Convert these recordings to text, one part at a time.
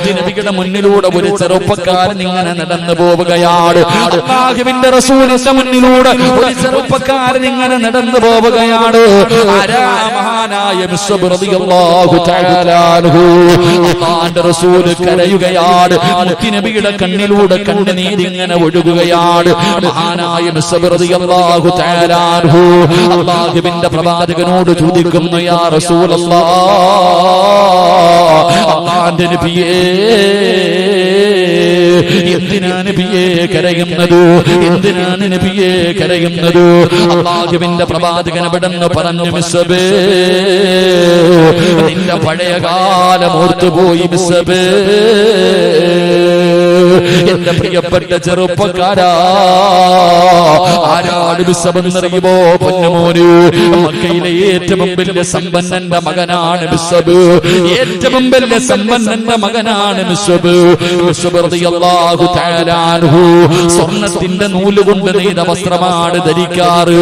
മുത്തുനബിയുടെ മുന്നിലൂടെ ഒരു ചെറുപ്പക്കാരൻ ഇങ്ങനെ നടന്നു പോവുകയാണ്. അല്ലാഹുവിന്റെ റസൂലിന്റെ മുന്നിലൂടെ ഒരു ചെറുപ്പക്കാരൻ ഇങ്ങനെ നടന്നു പോവുകയാണ്. മഹാനായ മിസ്അബ് റളിയല്ലാഹു തആല അൻഹു അല്ലാഹുവിന്റെ റസൂൽ കരയുകയാണ്. മുത്തുനബിയുടെ കണ്ണിലൂടെ കണ്ണുനീരിങ്ങനെ ഒഴുകുകയാണ്. മഹാനായ മിസ്അബ് റളിയല്ലാഹു തആല അൻഹു അല്ലാഹുവിന്റെ പ്രവാചകനോട് ചോദിക്കുന്നു, യാ റസൂലല്ലാഹ്, അല്ലാഹുവിന്റെ നബിയേ, എന്തിനാണ് നബിയെ കരയുന്നത്? എന്തിനാണ് നബിയെ കരയുന്നത്? അല്ലാഹുവിന്റെ പ്രവാചകൻ അവിടെന്ന് പറഞ്ഞു, മിസ്അബേ, നിന്റെ പഴയ കാലം ഓർത്തുപോയി മിസ്അബേ. എന്റെ പ്രിയപ്പെട്ട ചെറുപ്പക്കാരാ, ആരാണ് മിസ്അബ് എന്നറിയുമോ? പൊന്നുമോന്, മക്കയിലെ ഏറ്റവും വലിയ സമ്പന്നന്റെ മകനാണ് മിസ്അബ്. ഏറ്റവും വലിയ സമ്പന്നന്റെ മകനാണ് മിസ്അബ്. മിസ്അബ് റളിയല്ലാഹു തആല അൻഹു സ്വർണ്ണത്തിന്റെ നൂലുകൊണ്ട് നെയ്ത വസ്ത്രമാണ് ധരിക്കാറ്.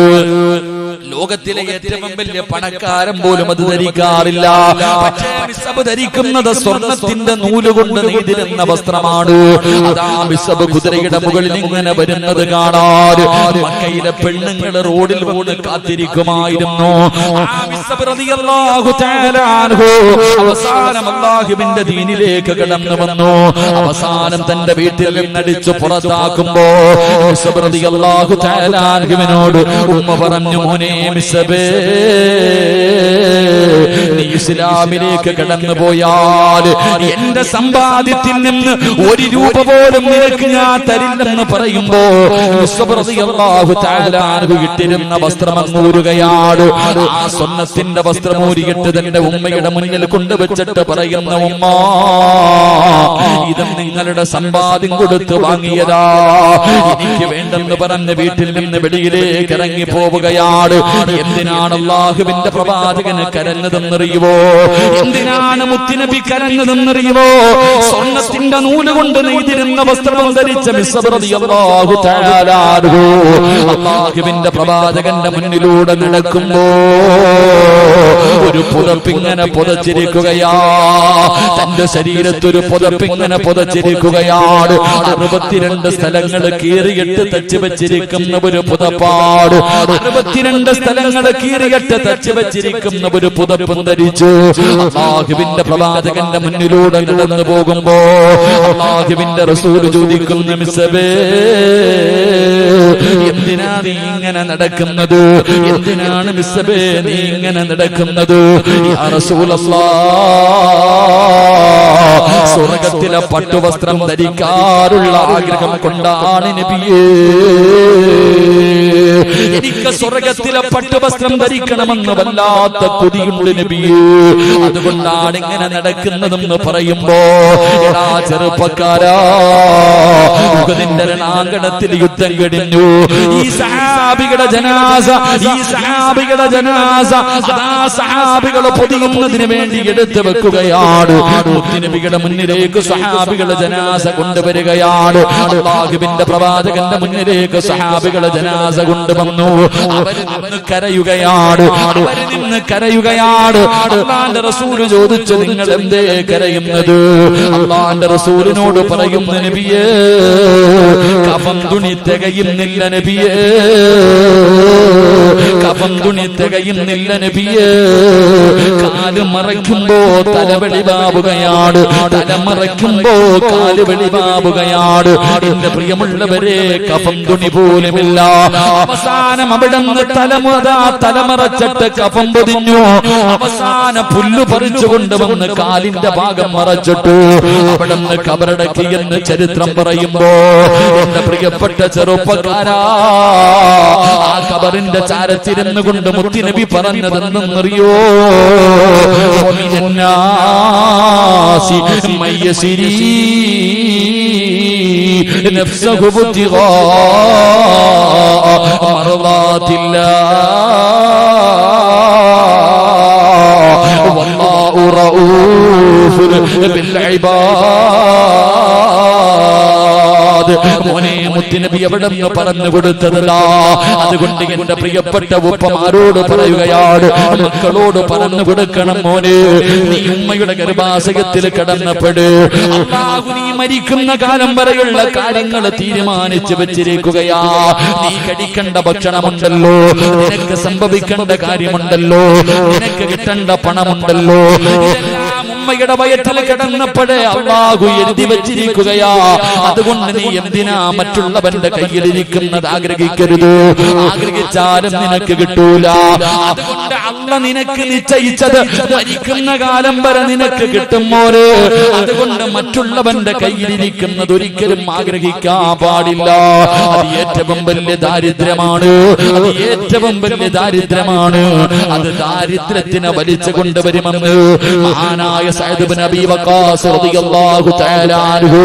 ലോകത്തിലെ ഏറ്റവും വലിയ പണക്കാരൻ പോലും അത് ധരിക്കാറില്ല. പക്ഷേ മിസ്അബ് ധരിക്കുന്നത് സ്വർണ്ണത്തിന്റെ നൂലുകൊണ്ട് നെയ്തിരുന്ന വസ്ത്രമാണ്. അതാ മിസ്അബ് കുതിരയുടെ മുകളിൽ ഇങ്ങനെ വരുന്നത് കാണാൻ മക്കയിലെ പെണ്ണുങ്ങൾ റോഡിൽ വന്ന് കാത്തിരിക്കുമായിരുന്നു. മിസ്അബ് റളിയല്ലാഹു തആല അൻഹു അവസാനം അല്ലാഹുവിന്റെ ദീനിലേക്ക് കടന്നു വന്നു. അവസാനം തന്റെ വീട്ടിൽ നിന്നടിച്ചു പുറത്താക്കുമ്പോ മിസ്അബ് റളിയല്ലാഹു തആല അൻഹുവിനോട് ഉമ്മ പറഞ്ഞു, മോനെ മിസ്അബേ, നീ ഇസ്ലാമിലേക്ക് കടന്നു പോയാൽ എന്റെ സമ്പാദ്യത്തിൽ നിന്ന് ഒരു രൂപ പോലും നിനക്ക് ഞാൻ തരില്ലെന്ന് പറയുമ്പോ മിസ്അബ് റളിയല്ലാഹു തആല അൻഹു ഇട്ടിരുന്ന വസ്ത്രം അങ്ങൂരുകയാണ്. ആ സ്വർണ്ണത്തിന്റെ വസ്ത്രം ഊരിയിട്ട് തന്റെ ഉമ്മയുടെ മുന്നിൽ കൊണ്ടുവച്ചിട്ട് പറയുന്ന, ഉമ്മ, ഇത് നിങ്ങളുടെ സമ്പാദ്യം കൊടുത്ത് വാങ്ങിയതാ, എനിക്ക് വേണ്ടെന്ന് പറഞ്ഞ് വീട്ടിൽ നിന്ന് വെളിയിലേക്ക് ഇറങ്ങി പോവുകയാണ്. എന്തിനാണ് അല്ലാഹുവിന്റെ പ്രവാചകന് കരഞ്ഞതെന്നറിയുവോ? എന്തിനാണ് മുത്തുനബി കരഞ്ഞതെന്നറിയുവോ? സ്വർണ്ണത്തിന്റെ നൂലുകൊണ്ട് നെയ്തിരുന്ന വസ്ത്രം ധരിച്ച മിസ്അബ് റളിയല്ലാഹു തആല അൻഹു അല്ലാഹുവിന്റെ പ്രവാചകന്റെ മുന്നിലൂടെ നടക്കുമ്പോ ഒരു പുതപ്പിങ്ങനെ പുതച്ചിരിക്കുകയാ. തന്റെ ശരീരത്തൊരു പുതപ്പിങ്ങനെ പുതച്ചിരിക്കുകയാണ്. 62 സ്ഥലങ്ങൾ കീറിയിട്ട് തച്ച് വെച്ചിരിക്കുന്ന ഒരു പുതപ്പാട്. 62 സ്ഥലങ്ങൾ കീറിയിട്ട് തച്ച് വെച്ചിരിക്കുന്ന ഒരു പുതപ്പും ധരിച്ചു അല്ലാഹുവിന്റെ പ്രവാചകന്റെ മുന്നിലൂടെ നടന്നു പോകുമ്പോ അല്ലാഹുവിന്റെ റസൂൽ ചോദിക്കുന്നു, മിസ്അബേ, എന്തിനാ നീ ഇങ്ങനെ നടക്കുന്നത്? എന്തിനാണ് മിസ്അബേ നീ ഇങ്ങനെ നടക്കുന്നത്? യാ റസൂലല്ലാഹ്, സ്വർഗ്ഗത്തിലെ പട്ടുവസ്ത്രം ധരിക്കാനുള്ള ആഗ്രഹം കൊണ്ടാണ് നബിയേ. എനിക്ക് സ്വർഗ്ഗത്തിലെ പട്ടുവസ്ത്രം ധരിക്കണമെന്ന് വല്ലാത്ത കൊതിയുണ്ട് നബിയേ. അതുകൊണ്ടാണ് ഇങ്ങനെ നടക്കുന്നതെന്ന് പറയുമ്പോ, എടാ ചെറുപ്പക്കാരാ, ഉഹദിന്റെ രണാങ്കണത്തിൽ യുദ്ധം കഴിഞ്ഞു. ഈ സഹാബികളുടെ ജനാസ, ഈ സഹാബികളുടെ ജനാസ അതാ സഹാബികൾ പൊതിയുന്നതിന് വേണ്ടി എടുത്തു വെക്കുകയാണ്. മുത്തുനബിയുടെ മുന്നിലേക്ക് സഹാബികളുടെ ജനാസ കൊണ്ടുവരികയാണ്. അല്ലാഹുവിന്റെ പ്രവാചകന്റെ മുന്നിലേക്ക് സഹാബികളുടെ ജനാസ കൊണ്ടുവന്നു. അവര് നിന്ന് കരയുകയാണ്. അവര് നിന്ന് കരയുകയാണ്. അല്ലാഹുവിന്റെ റസൂൽ ചോദിച്ചു, നിങ്ങൾ എന്തേ കരയുന്നത്? അല്ലാഹുവിന്റെ റസൂലിനോട് പറയുന്നു, നബിയേ, കഫൻ തുണി തികയുന്നില്ല നബിയേ, കഫൻ തുണി തികയുന്നില്ല നബിയേ. കാല് മറയ്ക്കുമ്പോ തല വെളിവാവുകയാണ്, തല മറയ്ക്കുമ്പോ കാല് വെളിവാവുകയാണ്. എന്റെ പ്രിയമുള്ളവരെ, കഫൻ തുണി പോലുമില്ല. അവസാനം അവിടെ നിന്ന് തലമറച്ചിട്ട് കഫം പൊതിഞ്ഞു. അവസാനം പുല്ലു പറിച്ചു കൊണ്ടുവന്ന് കാലിന്റെ ഭാഗം മറച്ചിട്ടു. അവിടെ നിന്ന് കബറടക്കി എന്ന് ചരിത്രം പറയുമ്പോ, എന്റെ പ്രിയപ്പെട്ട ചെറുപ്പക്കാരാ, ആ കബറിന്റെ ചാരത്തിരുന്നു കൊണ്ട് മുത്തുനബി പറഞ്ഞതെന്നറിയോ? നഫ്സഹു ബുത്തിഗാ മർളാത്തില്ലാഹ് വല്ലാഹു റഊഫുൻ ബിൽ ഇബാദ്. മുറാദ്. മോനെ മുത്തുനബി എവിടെ നിന്ന് പറഞ്ഞു കൊടുത്തതാ. അതുകൊണ്ട് എന്റെ പ്രിയപ്പെട്ട ഉപ്പമാരോട് പറയുകയാണ്, മക്കളോട് പറഞ്ഞു കൊടുക്കണം, മോനെ നീ ഉമ്മയുടെ ഗർഭാശയത്തിൽ കിടന്നപ്പെട്. അല്ലാഹു നീ മരിക്കുന്ന കാലം വരെയുള്ള കാര്യങ്ങൾ തീരുമാനിച്ചു വെച്ചിരിക്കുകയാ. നീ കഴിക്കേണ്ട ഭക്ഷണമുണ്ടല്ലോ, നിനക്ക് സംഭവിക്കേണ്ട കാര്യമുണ്ടല്ലോ, നിനക്ക് കിട്ടേണ്ട പണമുണ്ടല്ലോ, ഇതെല്ലാം ഉമ്മയുടെ വയറ്റിൽ കിടന്നപ്പോഴേ അല്ലാഹു എഴുതി വെച്ചിരിക്കുകയാ. അതുകൊണ്ട് നീ എന്തിനാ മറ്റുള്ളവന്റെ കയ്യിലിരിക്കുന്നത് ആഗ്രഹിക്കരുത്. ആഗ്രഹിച്ചാലും നിനക്ക് കിട്ടൂല. അതുകൊണ്ട് അല്ലാഹു നിനക്ക് നിശ്ചയിച്ചത് മരിക്കുന്ന കാലം വരെ നിനക്ക് കിട്ടും മോനെ. അതുകൊണ്ട് മറ്റുള്ളവന്റെ കയ്യിലിരിക്കുന്നത് ഒരിക്കലും ആഗ്രഹിക്കാൻ പാടില്ല. അത് ഏറ്റവും വലിയ ദാരിദ്ര്യമാണ്. അത് ഏറ്റവും വലിയ ദാരിദ്ര്യമാണ്. അത് ദാരിദ്ര്യത്തിനെ വലിച്ചു കൊണ്ടുവരുമെന്ന് മഹാനായ സഅദ് ഇബ്നു അബീ വഖാസ് റളിയല്ലാഹു തആല അൻഹു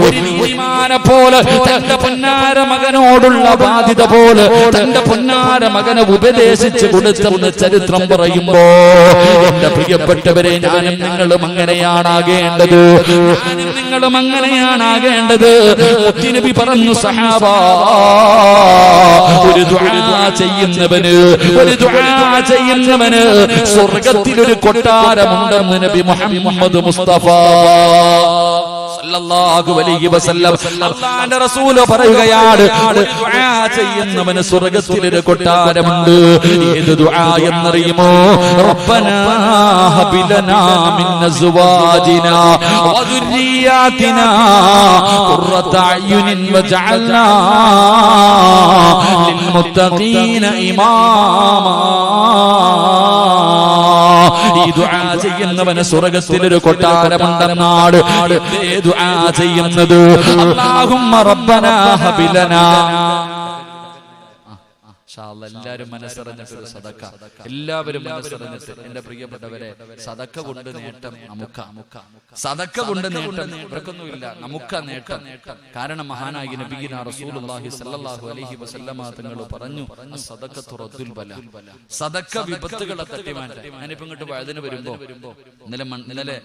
ഒരു നീതിമാനെ പോലെ തന്റെ പൊന്നാര മകനോടുള്ള ബാധ്യത പോലെ തന്റെ പൊന്നാര മകനെ ഉപദേശിച്ചു കൊടുത്തെന്ന് ചരിത്രം പറയുമ്പോ എന്റെ പ്രിയപ്പെട്ടവരെ, ഞാനും നിങ്ങളും അങ്ങനെയാണാകേണ്ടത്. ഞാനും നിങ്ങളും അങ്ങനെയാണാകേണ്ടത്. മുത്തുനബി പറഞ്ഞു, സഹാബ ഒരു ദുആ ചെയ്യുന്നവന് സ്വർഗ്ഗത്തിലൊരു കൊട്ടാരമുണ്ടെന്ന് നബി മുഹമ്മദ് മുസ്തഫ സല്ലല്ലാഹു അലൈഹി വസല്ലം അല്ലാഹുവിന്റെ റസൂൽ പറയുകയാണ്, ദുആ ചെയ്യുന്നവന് സ്വർഗ്ഗത്തിലൊരു കൊട്ടാരമുണ്ട്. ഏത് ദുആ എന്നറിയുമോ? റബ്ബനാ ഹബ് ലനാ മിൻ അസ്വാജിനാ വദുരിയാതിനാ ഖുർറത അയ്യുനിൻ വജഅൽനാ ലിൽമുത്തഖീന ഇമാമാ. ഈ ദുആ ചെയ്യുന്നവന് സ്വർഗ്ഗത്തിലൊരു കൊട്ടാരമുണ്ടെന്നാണ്. ദുആ ചെയ്യുന്നത് അല്ലാഹുമ്മ റബ്ബനാ ഹബ് ലനാ. എല്ലാവരും മനസ്സറിഞ്ഞിട്ടൊരു സദക്ക, എല്ലാവരും മനസ്സറിഞ്ഞിട്ട് എന്റെ പ്രിയപ്പെട്ടവരെ, സദക്ക കൊണ്ട് നേട്ടം സദക്ക കൊണ്ട് നേട്ടം ഇവർക്കൊന്നുമില്ല, നമുക്ക് നേട്ടം. കാരണം മഹാനായ നബിയിന റസൂലുള്ളാഹി സ്വല്ലല്ലാഹു അലൈഹി വസല്ലമ തങ്ങൾ പറഞ്ഞു, സദഖത്തു റദ്ദുൽ ബലാ. സദക്ക വിപത്തുകളെ തട്ടിമാറ്റാൻ. ഞാനിപ്പോ ഇങ്ങോട്ട് വഴുതിന് വരുമ്പോ ഇന്നലെ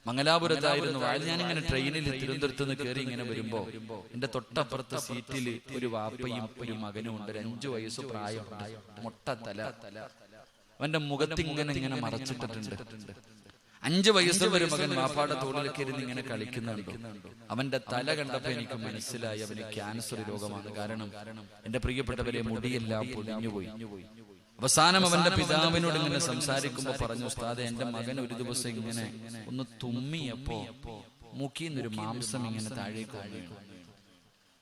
മംഗലാപുരത്തായിരുന്നു വാഴ. ഞാനിങ്ങനെ ട്രെയിനിൽ തിരുവനന്തപുരത്ത് നിന്ന് കയറി ഇങ്ങനെ വരുമ്പോ എന്റെ തൊട്ടപ്പുറത്തെ സീറ്റിൽ ഒരു വാപ്പയും ഒരു മകനും ഉണ്ട്. 5 വയസ്സ് പ്രായം, മുട്ട തല. അവന്റെ മുഖത്തിങ്ങനെ ഇങ്ങനെ മറച്ചിട്ടിട്ടുണ്ട്. 5 വയസ്സുള്ള ഒരു മകൻ വാപ്പാടെ തോളിലൊക്കെ ഇരുന്ന് ഇങ്ങനെ കളിക്കുന്നുണ്ട്. അവന്റെ തല കണ്ടപ്പോ എനിക്ക് മനസ്സിലായി അവന് ക്യാൻസർ രോഗമാണ്. കാരണം എന്റെ പ്രിയപ്പെട്ടവരെ, മുടിയെല്ലാം പൊടിഞ്ഞുപോയി. അവസാനം അവന്റെ പിതാവിനോട് ഇങ്ങനെ സംസാരിക്കുമ്പോ പറഞ്ഞു, ഉസ്താദെ എന്റെ മകൻ ഒരു ദിവസം ഇങ്ങനെ ഒന്ന് തുമ്മിയപ്പോ മൂക്കിന്നൊരു മാംസം ഇങ്ങനെ താഴേക്ക് വീണു.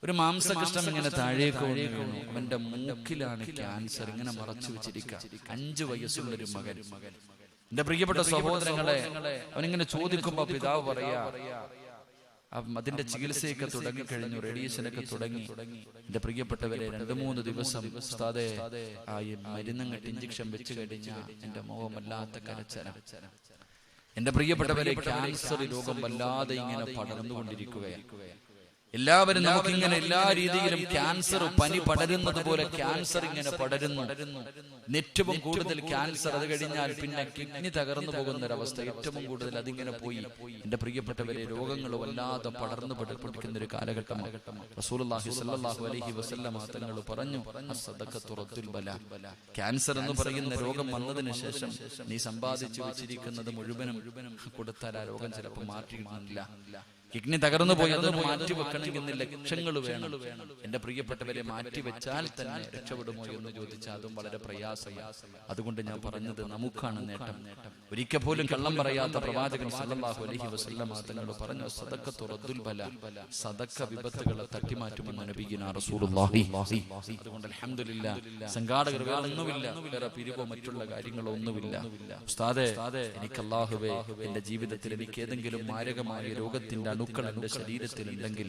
ഒരു മാംസകൃഷ്ണം ഇങ്ങനെ താഴേക്ക് വീണു. അവന്റെ മൂക്കിലാണ് ക്യാൻസർ. ഇങ്ങനെ മറച്ചു വെച്ചിരിക്കുക. 5 വയസ്സുള്ള ഒരു മകൻ. എന്റെ പ്രിയപ്പെട്ട സഹോദരങ്ങളെ, അവനിങ്ങനെ ചോദിക്കുമ്പോ പിതാവ് പറയാ, അതിന്റെ ചികിത്സയൊക്കെ തുടങ്ങിക്കഴിഞ്ഞു, റേഡിയേഷനൊക്കെ തുടങ്ങി. എന്റെ പ്രിയപ്പെട്ടവരെ, 2-3 ദിവസം ഉസ്താദേ ആ മരുന്നങ്ങട്ട് ഇഞ്ചക്ഷൻ വെച്ച് കഴിഞ്ഞാൽ എന്റെ മുഖം വല്ലാത്ത കരച്ചന. എന്റെ പ്രിയപ്പെട്ടവരെ, ക്യാൻസർ രോഗം വല്ലാതെ ഇങ്ങനെ പടർന്നുകൊണ്ടിരിക്കുകയാണ്. എല്ലാവരും നമുക്കിങ്ങനെ എല്ലാ രീതിയിലും ക്യാൻസർ, പനി പടരുന്നത് പോലെ ക്യാൻസർ ഇങ്ങനെ പടരുന്നു. ഏറ്റവും കൂടുതൽ ക്യാൻസർ, അത് കഴിഞ്ഞാൽ പിന്നെ കിഡ്നി തകർന്നു പോകുന്നൊരവസ്ഥ, ഏറ്റവും കൂടുതൽ അതിങ്ങനെ പോയി. എന്റെ പ്രിയപ്പെട്ടവരെ, രോഗങ്ങൾ വല്ലാതെ പടർന്നു പഠിപ്പിക്കുന്ന ഒരു കാലഘട്ടമാണ്. റസൂലുള്ളാഹി സ്വല്ലല്ലാഹു അലൈഹി വസല്ലം തങ്ങൾ പറഞ്ഞു, സദഖത്തു റദ്ദുൽ ബലാ. ക്യാൻസർ എന്ന് പറയുന്ന രോഗം വന്നതിന് ശേഷം നീ സമ്പാദിച്ചു വെച്ചിരിക്കുന്നത് മുഴുവനും കൊടുത്താൽ ആ രോഗം ചിലപ്പോൾ മാറ്റിയിട്ടില്ല. കിഡ്നി തകർന്നു പോയി, അതൊന്ന് മാറ്റി വെക്കണമെങ്കിൽ ലക്ഷങ്ങൾ വേണം. എന്റെ പ്രിയപ്പെട്ടവരെ, മാറ്റി വെച്ചാൽ തന്നെ രക്ഷപ്പെടുമോ എന്ന് ചോദിച്ചാൽ അതും വളരെ പ്രയാസമാണ്. അതുകൊണ്ട് ഞാൻ പറഞ്ഞത്, നമുക്കാണ് നേട്ടം. ഒരിക്കൽ പോലും കള്ളം പറയാത്ത പ്രവാചകൻ സല്ലല്ലാഹു അലൈഹി വസല്ലം തങ്ങൾ പറഞ്ഞു, സദഖത്തു റദ്ദുൽ ബലാ. സദഖ വിപത്തുകളെ തട്ടിമാറ്റുമെന്ന് നബിയിന റസൂലുള്ളാഹി. അതുകൊണ്ട് അൽഹംദുലില്ലാഹ്, സംഘാടകർ വേറൊന്നുമില്ല, വേറെ പിരിവോ മറ്റുള്ള കാര്യങ്ങളോ ഒന്നുമില്ല. ഉസ്താദേ, എനിക്ക് അല്ലാഹുവേ എന്റെ ജീവിതത്തിൽ എനിക്ക് ഏതെങ്കിലും മാരകമായ രോഗത്തിന്റെ അണുക്കൾ എന്റെ ശരീരത്തിലുണ്ടെങ്കിൽ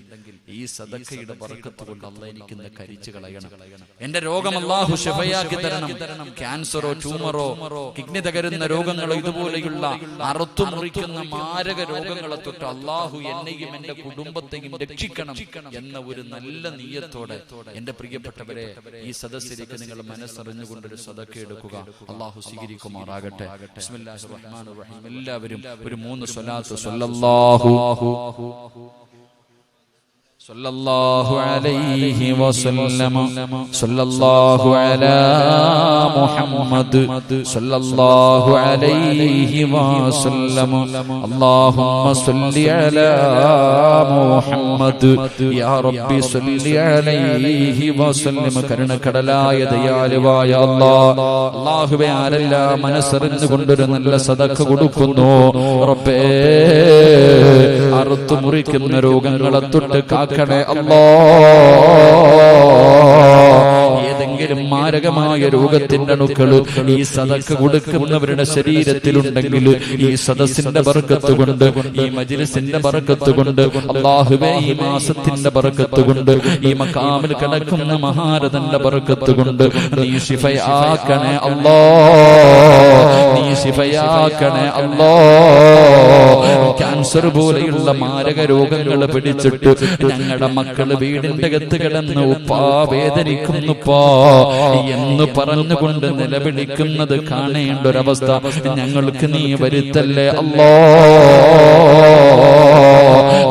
ഈ സദഖയുടെ ബർക്കത്ത് കൊണ്ട് അല്ലാഹ് എനിക്കിന്ന് കരിച്ചു കളയണം. എന്റെ രോഗം അല്ലാഹു ശിഫയാക്കി തരണം. ക്യാൻസറോ ട്യൂമറോ കിഡ്നി തകരുന്ന രോഗങ്ങളോ ഇതുപോലെയുള്ള അറുത്തു മുറിക്കുന്ന മാരക രോഗങ്ങളെ തൊട്ട് അല്ലാഹു എന്നെയും എന്റെ കുടുംബത്തെയും രക്ഷിക്കണം എന്ന ഒരു നല്ല നിയ്യത്തോടെ എന്റെ പ്രിയപ്പെട്ടവരെ, ഈ സദസ്സിലേക്ക് നിങ്ങൾ മനസ്സറിഞ്ഞുകൊണ്ടൊരു സദഖ എടുക്കുക. അല്ലാഹു സ്വീകരിക്കുമാറാകട്ടെ. ബിസ്മില്ലാഹിർ റഹ്മാനിർ റഹീം. എല്ലാവരും ഒരു 3 സ്വലാത്ത് സ്വല്ലല്ലാഹു സല്ലല്ലാഹു അലൈഹി വസല്ലം സല്ലല്ലാഹു അലാ മുഹമ്മദ് സല്ലല്ലാഹു അലൈഹി വസല്ലം അല്ലാഹുമ്മ സല്ലി അലാ മുഹമ്മദ് യാ റബ്ബി സല്ലി അലൈഹി വസല്ലം. കരുണക്കടലായ ദയാലുവായ അല്ലാഹ്, അല്ലാഹുവേ ആരെല്ലാം മനസ്സറിഞ്ഞുകൊണ്ടൊരു നല്ല സദഖ കൊടുക്കുന്നു റബ്ബേ, അറുത്തു മുറിക്കുന്ന രോഗങ്ങളെ തൊട്ട് കാക്കണേ അല്ലാ. ഏതെങ്കിലും മാരകമായ രോഗത്തിന്റെ അണുക്കൾ ഈ സദഖ കൊടുക്കുന്നവരുടെ ശരീരത്തിലുണ്ടെങ്കിൽ ഈ സദസ്സിന്റെ ബർക്കത്ത് കൊണ്ട്, ഈ മജ്ലിസിന്റെ ബർക്കത്ത് കൊണ്ട്, അല്ലാഹുവേ ഈ മാസത്തിന്റെ ബർക്കത്ത് കൊണ്ട്, ഈ മഖാമിൽ കിടക്കുന്ന മഹാരഥന്റെ ബർക്കത്ത് കൊണ്ട് നീ ശിഫയാക്കണേ അല്ലാ, നീ ശിഫയാക്കണേ അല്ലാ. ക്യാൻസർ പോലെയുള്ള മാരക രോഗങ്ങൾ പിടിച്ചിട്ട് ഞങ്ങളുടെ മക്കള് വീടിന്റെ അകത്ത് കിടന്ന് ഉപ്പാ വേദനിക്കുന്നുപ്പാ എന്ന് പറഞ്ഞുകൊണ്ട് നിലവിളിക്കുന്നത് കാണേണ്ട ഒരവസ്ഥ ഞങ്ങൾക്ക് നീ വരുത്തല്ലേ അല്ലാ.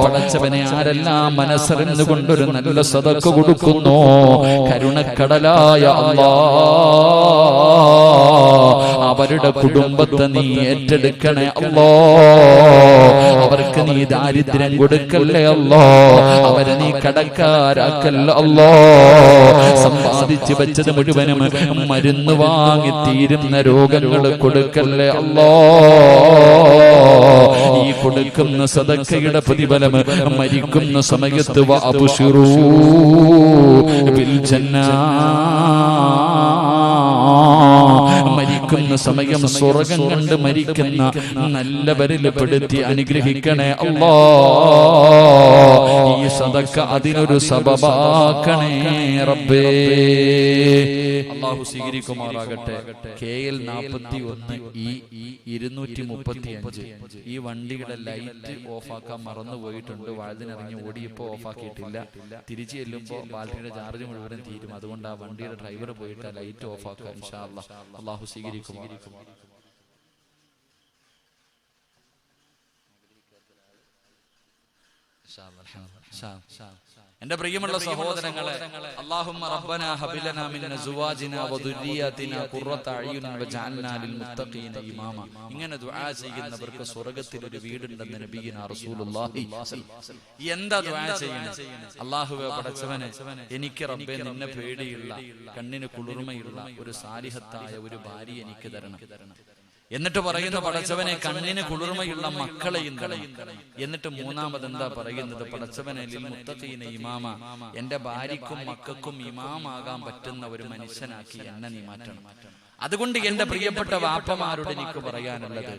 പടച്ചവനെ ആരെല്ലാം മനസ്സറിഞ്ഞുകൊണ്ടൊരു നല്ല സദഖ കൊടുക്കുന്നു കരുണക്കടലായ അല്ലാ, അവരുടെ കുടുംബത്തെ നീ ഏറ്റെടുക്കണേ അല്ലാ. അവർക്ക് നീ ദാരിദ്ര്യം കൊടുക്കല്ലേ അല്ലാ, അവരെ നീ കടക്കാരാക്കല്ല അല്ലാ. സമ്പാദിച്ചു വെച്ചത് മുഴുവനും മരുന്ന് വാങ്ങി തീരുന്ന രോഗങ്ങൾ കൊടുക്കല്ലേ അല്ലാ. ഈ കൊടുക്കുന്ന സദഖയുടെ പ്രതിഫലം മരിക്കുന്ന സമയത്ത് വഅബ്ശിറൂ ബിൽ ജന്നാ, മരിക്കുന്ന സമയം സ്വർഗം കണ്ട് മരിക്കുന്ന നല്ലവരിൽ പെടുത്തി അനുഗ്രഹിക്കണേ അല്ലാ. ഈ സദഖ അതിനൊരു സബബാക്കണേ റബ്ബേ. അല്ലാഹു സ്വീകരിക്കുമാറാകട്ടെ. KL 41 235 ഈ വണ്ടിയുടെ ലൈറ്റ് ഓഫാക്കാൻ മറന്നുപോയിട്ടുണ്ട്. വഴുതിനിറങ്ങി ഓടിയപ്പോ ഓഫാക്കിയിട്ടില്ല. തിരിച്ചു ചെല്ലുമ്പോൾ ബാറ്ററിയുടെ ചാർജ് മുഴുവൻ തീരും. അതുകൊണ്ട് ആ വണ്ടിയുടെ ഡ്രൈവർ പോയിട്ട് ആ ലൈറ്റ് ഓഫാക്കുക ഇൻഷാ അല്ലാഹ്. അല്ലാഹു സ്വീകരിക്കുമാറാകട്ടെ. എന്റെ പ്രിയമുള്ള സഹോദരങ്ങളെ, അല്ലാഹുമ്മ റബ്ബനാ ഹബ് ലനാ മിൻ അസ്വാജിനാ വദുരിയാതിനാ ഖുർറത അയ്യുനിൻ വജഅൽനാ ലിൽ മുത്തഖീന ഇമാമ. ഇങ്ങനെ ദുആ ചെയ്യുന്നവർക്ക് സ്വർഗ്ഗത്തിൽ ഒരു വീടുണ്ടെന്ന് നബിയിനാ റസൂലുള്ളാഹി. എന്താ ദുആ ചെയ്യുന്നത്? അല്ലാഹുവേ പടച്ചവനെ, എനിക്ക് റബ്ബേ നിന്നെ പേടിയുള്ള, കണ്ണിന് കുളിർമയുള്ള ഒരു സാലിഹത്തായ ഒരു ഭാര്യ എനിക്ക് തരണം. എന്നിട്ട് പറയുന്ന പടച്ചവനെ കണ്ണിന് കുളിർമയുള്ള മക്കളെയും തരണം. എന്നിട്ട് മൂന്നാമത് എന്താ പറയുന്നത്? പടച്ചവനെ ലിൽ മുത്തഖീന ഇമാമ, എന്റെ ഭാര്യക്കും മക്കൾക്കും ഇമാമാകാൻ പറ്റുന്ന ഒരു മനുഷ്യനാക്കി എന്നെ നീ മാറ്റണം. അതുകൊണ്ട് എന്റെ പ്രിയപ്പെട്ട വാപ്പമാരോട് എനിക്ക് പറയാനുള്ളത്,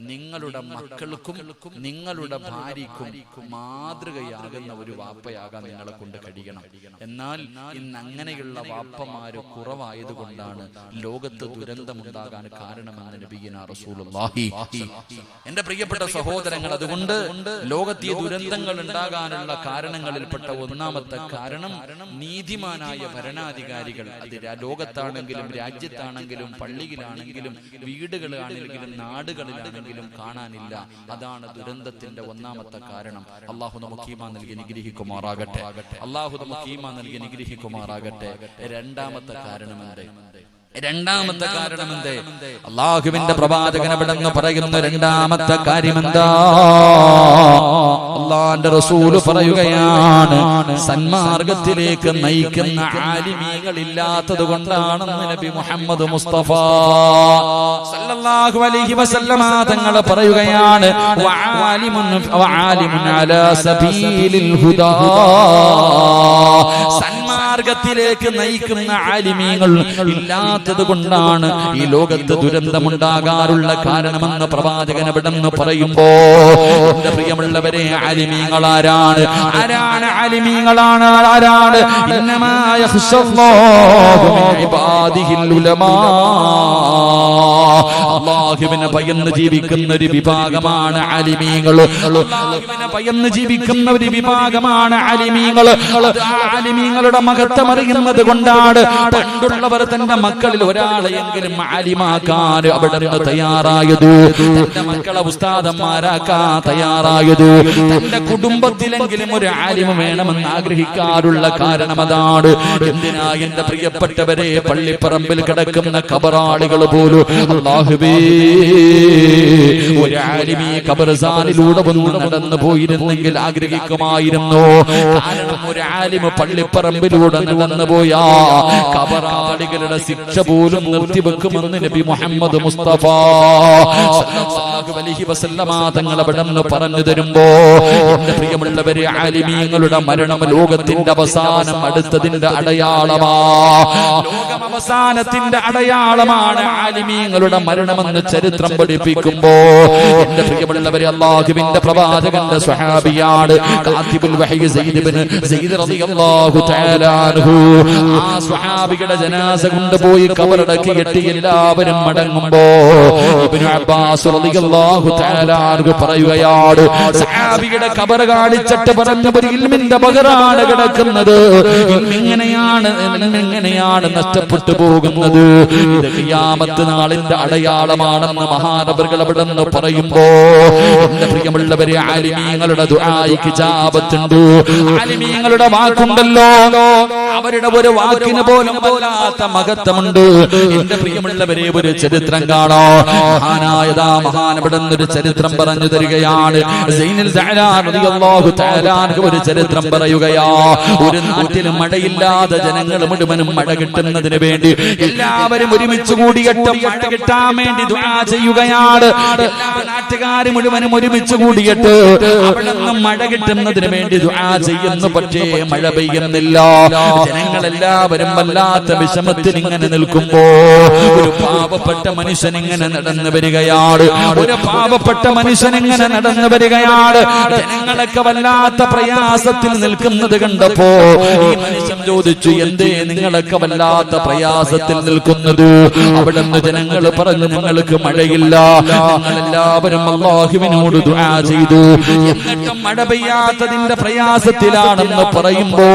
നിങ്ങളുടെ മക്കൾക്കും നിങ്ങളുടെ ഭാര്യക്കും മാതൃകയാകുന്ന ഒരു വാപ്പയാകാൻ നിങ്ങളെ കൊണ്ട് കഴിയണം. എന്നാൽ ഇന്ന് അങ്ങനെയുള്ള വാപ്പമാര് കുറവായതുകൊണ്ടാണ് ലോകത്ത് ദുരന്തമുണ്ടാകാൻ കാരണമെന്ന് നബിയിനാ റസൂലുള്ളാഹി. എന്റെ പ്രിയപ്പെട്ട സഹോദരങ്ങൾ, അതുകൊണ്ട് ലോകത്ത് ഈ ദുരന്തങ്ങൾ ഉണ്ടാകാനുള്ള കാരണങ്ങളിൽപ്പെട്ട ഒന്നാമത്തെ കാരണം നീതിമാനായ ഭരണാധികാരികൾ, അത് ലോകത്താണെങ്കിലും രാജ്യത്താണെങ്കിലും പള്ളിയിലാണെങ്കിലും വീടുകളിലാണെങ്കിലും നാടുകളിലാണെങ്കിലും കാണാനില്ല. അതാണ് ദുരന്തത്തിന്റെ ഒന്നാമത്തെ കാരണം. അല്ലാഹു നമുക്ക് ഈമാൻ നൽകി അനുഗ്രഹിക്കുമാറാകട്ടെ. അല്ലാഹു നമുക്ക് ഈമാൻ നൽകി അനുഗ്രഹിക്കുമാറാകട്ടെ. രണ്ടാമത്തെ കാരണമെന്തേ? അല്ലാഹുവിന്റെ പ്രവാചകൻ അവിടെന്ന് പറയുന്ന രണ്ടാമത്തെ കാര്യമെന്താ? അല്ലാഹുവിന്റെ റസൂൽ പറയുകയാണ്, സന്മാർഗത്തിലേക്ക് നയിക്കുന്ന ആലിമീങ്ങൾ ഇല്ലാത്തത് കൊണ്ടാണെന്ന് നബി മുഹമ്മദ് മുസ്തഫ സല്ലല്ലാഹു അലൈഹി വസല്ലമ തങ്ങൾ പറയുകയാണ്, വആലിമുൻ അലാ സബീലിൽ ഹുദാ. സന്മാർഗത്തിലേക്ക് നയിക്കുന്ന ആലിമീങ്ങൾ ഇല്ലാത്തത് കൊണ്ടാണ് ഈ ലോകത്ത് ദുരന്തമുണ്ടാകാറുള്ള കാരണമെന്ന് പ്രവാചകൻ അവിടെന്ന് പറയുമ്പോ, എന്റെ പ്രിയമുള്ളവരെ, ആലിമീങ്ങൾ ആരാണ്? ആലിമീങ്ങളാണ് ആരാണ്? ഇന്നമാ യഖ്ശല്ലാഹു മിൻ ഇബാദിഹിൽ ഉലമാ. അല്ലാഹുവിനെ ഭയന്ന് ജീവിക്കുന്ന ഒരു വിഭാഗമാണ് ആലിമീങ്ങൾ. അല്ലാഹുവിനെ ഭയന്ന് ജീവിക്കുന്ന ഒരു വിഭാഗമാണ് ആലിമീങ്ങൾ. ആലിമീങ്ങളുടെ മഹത്വം മഹത്വമറിയുന്നത് കൊണ്ടാണ് പണ്ടുള്ളവർ തന്റെ മക്കളിൽ ഒരാളെയെങ്കിലും ആലിമാക്കാൻ അവിടെ നിന്ന് തയ്യാറായത്, തന്റെ മക്കളെ ഉസ്താദന്മാരാക്കാൻ തയ്യാറായത്, തന്റെ കുടുംബത്തിലെങ്കിലും ഒരു ആലിമ വേണമെന്ന് ആഗ്രഹിക്കാറുള്ള കാരണം അതാണ്. എന്തിനാ എന്റെ പ്രിയപ്പെട്ടവരെ, പള്ളിപ്പറമ്പിൽ കിടക്കുന്ന ഖബറാളികൾ പോലും അല്ലാഹുവേ ഒരു ആലിമീ ഖബർസാനിലൂടെ ഒന്ന് നടന്നു പോയിരുന്നെങ്കിൽ ആഗ്രഹിക്കുമായിരുന്നു. കാരണം ഒരു ആലിമ പള്ളിപ്പറമ്പിലൂടെ നടന്നു പോയാ ഖബറാളികളുടെ ശിക്ഷ പോലും നിർത്തിവെക്കുമെന്ന് നബി മുഹമ്മദ് മുസ്തഫ സല്ലല്ലാഹു അലൈഹി വസല്ലമ തങ്ങൾ അവിടെ നിന്ന് പറഞ്ഞു തരുമ്പോ, എന്റെ പ്രിയമുള്ളവരെ, ആലിമീങ്ങളുടെ മരണം ലോകത്തിന്റെ അവസാനം അടുത്തതിന്റെ അടയാളമാ. ലോകം അവസാനത്തിന്റെ അടയാളമാണ് ആലിമീങ്ങളുടെ മരണമെന്ന് ചരിത്രം പഠിപ്പിക്കുമ്പോ, എന്റെ പ്രിയമുള്ളവരെ, അല്ലാഹുവിന്റെ പ്രവാചകന്റെ സ്വഹാബിയാണ് കാതിബുൽ വഹി സയ്യിദ് റളിയല്ലാഹു തആല അൻഹു. ആ സ്വഹാബിയുടെ ജനാസ കൊണ്ടുപോയി ഖബറടക്കിയിട്ട് എല്ലാവരും മടങ്ങുമ്പോ ഇബ്നു അബ്ബാസ് റളിയല്ലാഹു തആല അൻഹു പറയുകയാണ്, സ്വഹാബിയുടെ ഖബർ കാണിച്ചിട്ട് പറഞ്ഞു, ഒരു ഇൽമിന്റെ ബഹറാണ് കിടക്കുന്നത്, ഇൽമെങ്ങനെയാണ് നഷ്ടപ്പെട്ടു പോകുന്നത്, ഇത് ഖിയാമത്ത് നാളിന്റെ അടയാളമാണെന്ന് മഹാനവറുകൾ അവിടെ നിന്ന് പറയുമ്പോ, എന്റെ പ്രിയമുള്ളവരെ, ആലിമീങ്ങളുടെ ദുആയിക്ക് ഇജാബത്തുണ്ട്. ആലിമീങ്ങളുടെ വാക്കുണ്ടല്ലോ, അവരുടെ ഒരു വാക്കിന് പോലും വല്ലാത്ത മഹത്വമുണ്ട്. എന്റെ പ്രിയമുള്ളവരെ, ഒരു ചരിത്രം കാണോ, മഹാൻ അവിടെ നിന്നൊരു ചരിത്രം പറഞ്ഞു തരികയാണ്. സൈനുൽ സഅലാൻ റളിയല്ലാഹു തആല അൻഹു ഒരു ചരിത്രം പറയുകയാ. ഒരു നാട്ടിൽ മഴയില്ലാതെ ജനങ്ങൾ മുഴുവനും മഴ കിട്ടുന്നതിന് വേണ്ടി എല്ലാവരും ഒരുമിച്ച് കൂടിയിട്ട് മഴ കിട്ടാൻ വേണ്ടി ദുആ ചെയ്യുകയാണ്. എല്ലാ നാട്ടുകാരും മുഴുവനും ഒരുമിച്ച് കൂടിയിട്ട് അവിടെ നിന്ന് മഴ കിട്ടുന്നതിന് വേണ്ടി ദുആ ചെയ്യുന്നു. പക്ഷേ മഴ പെയ്യുന്നില്ല. ജനങ്ങളെല്ലാവരും വല്ലാത്ത വിഷമത്തിൽ ഇങ്ങനെ നിൽക്കുമ്പോ ഒരു പാവപ്പെട്ട മനുഷ്യൻ ഇങ്ങനെ നടന്നു വരികയാണ്. ഒരു പാവപ്പെട്ട മനുഷ്യൻ ഇങ്ങനെ നടന്നു വരികയാണ്. ജനങ്ങളൊക്കെ വല്ലാത്ത പ്രയാസത്തിൽ നിൽക്കുന്നത് കണ്ടപ്പോ ഈ മനുഷ്യൻ ചോദിച്ചു, എന്തേ നിങ്ങളൊക്കെ വല്ലാത്ത പ്രയാസത്തിൽ നിൽക്കുന്നത്? അവിടെ നിന്ന് ജനങ്ങൾ പറഞ്ഞു, നിങ്ങൾക്ക് മഴയില്ല. ഞങ്ങളെല്ലാവരും അല്ലാഹുവിനോട് ദുആ ചെയ്തു, എന്നിട്ടും മഴ പെയ്യാത്തതിന്റെ പ്രയാസത്തിലാണെന്ന് പറയുമ്പോ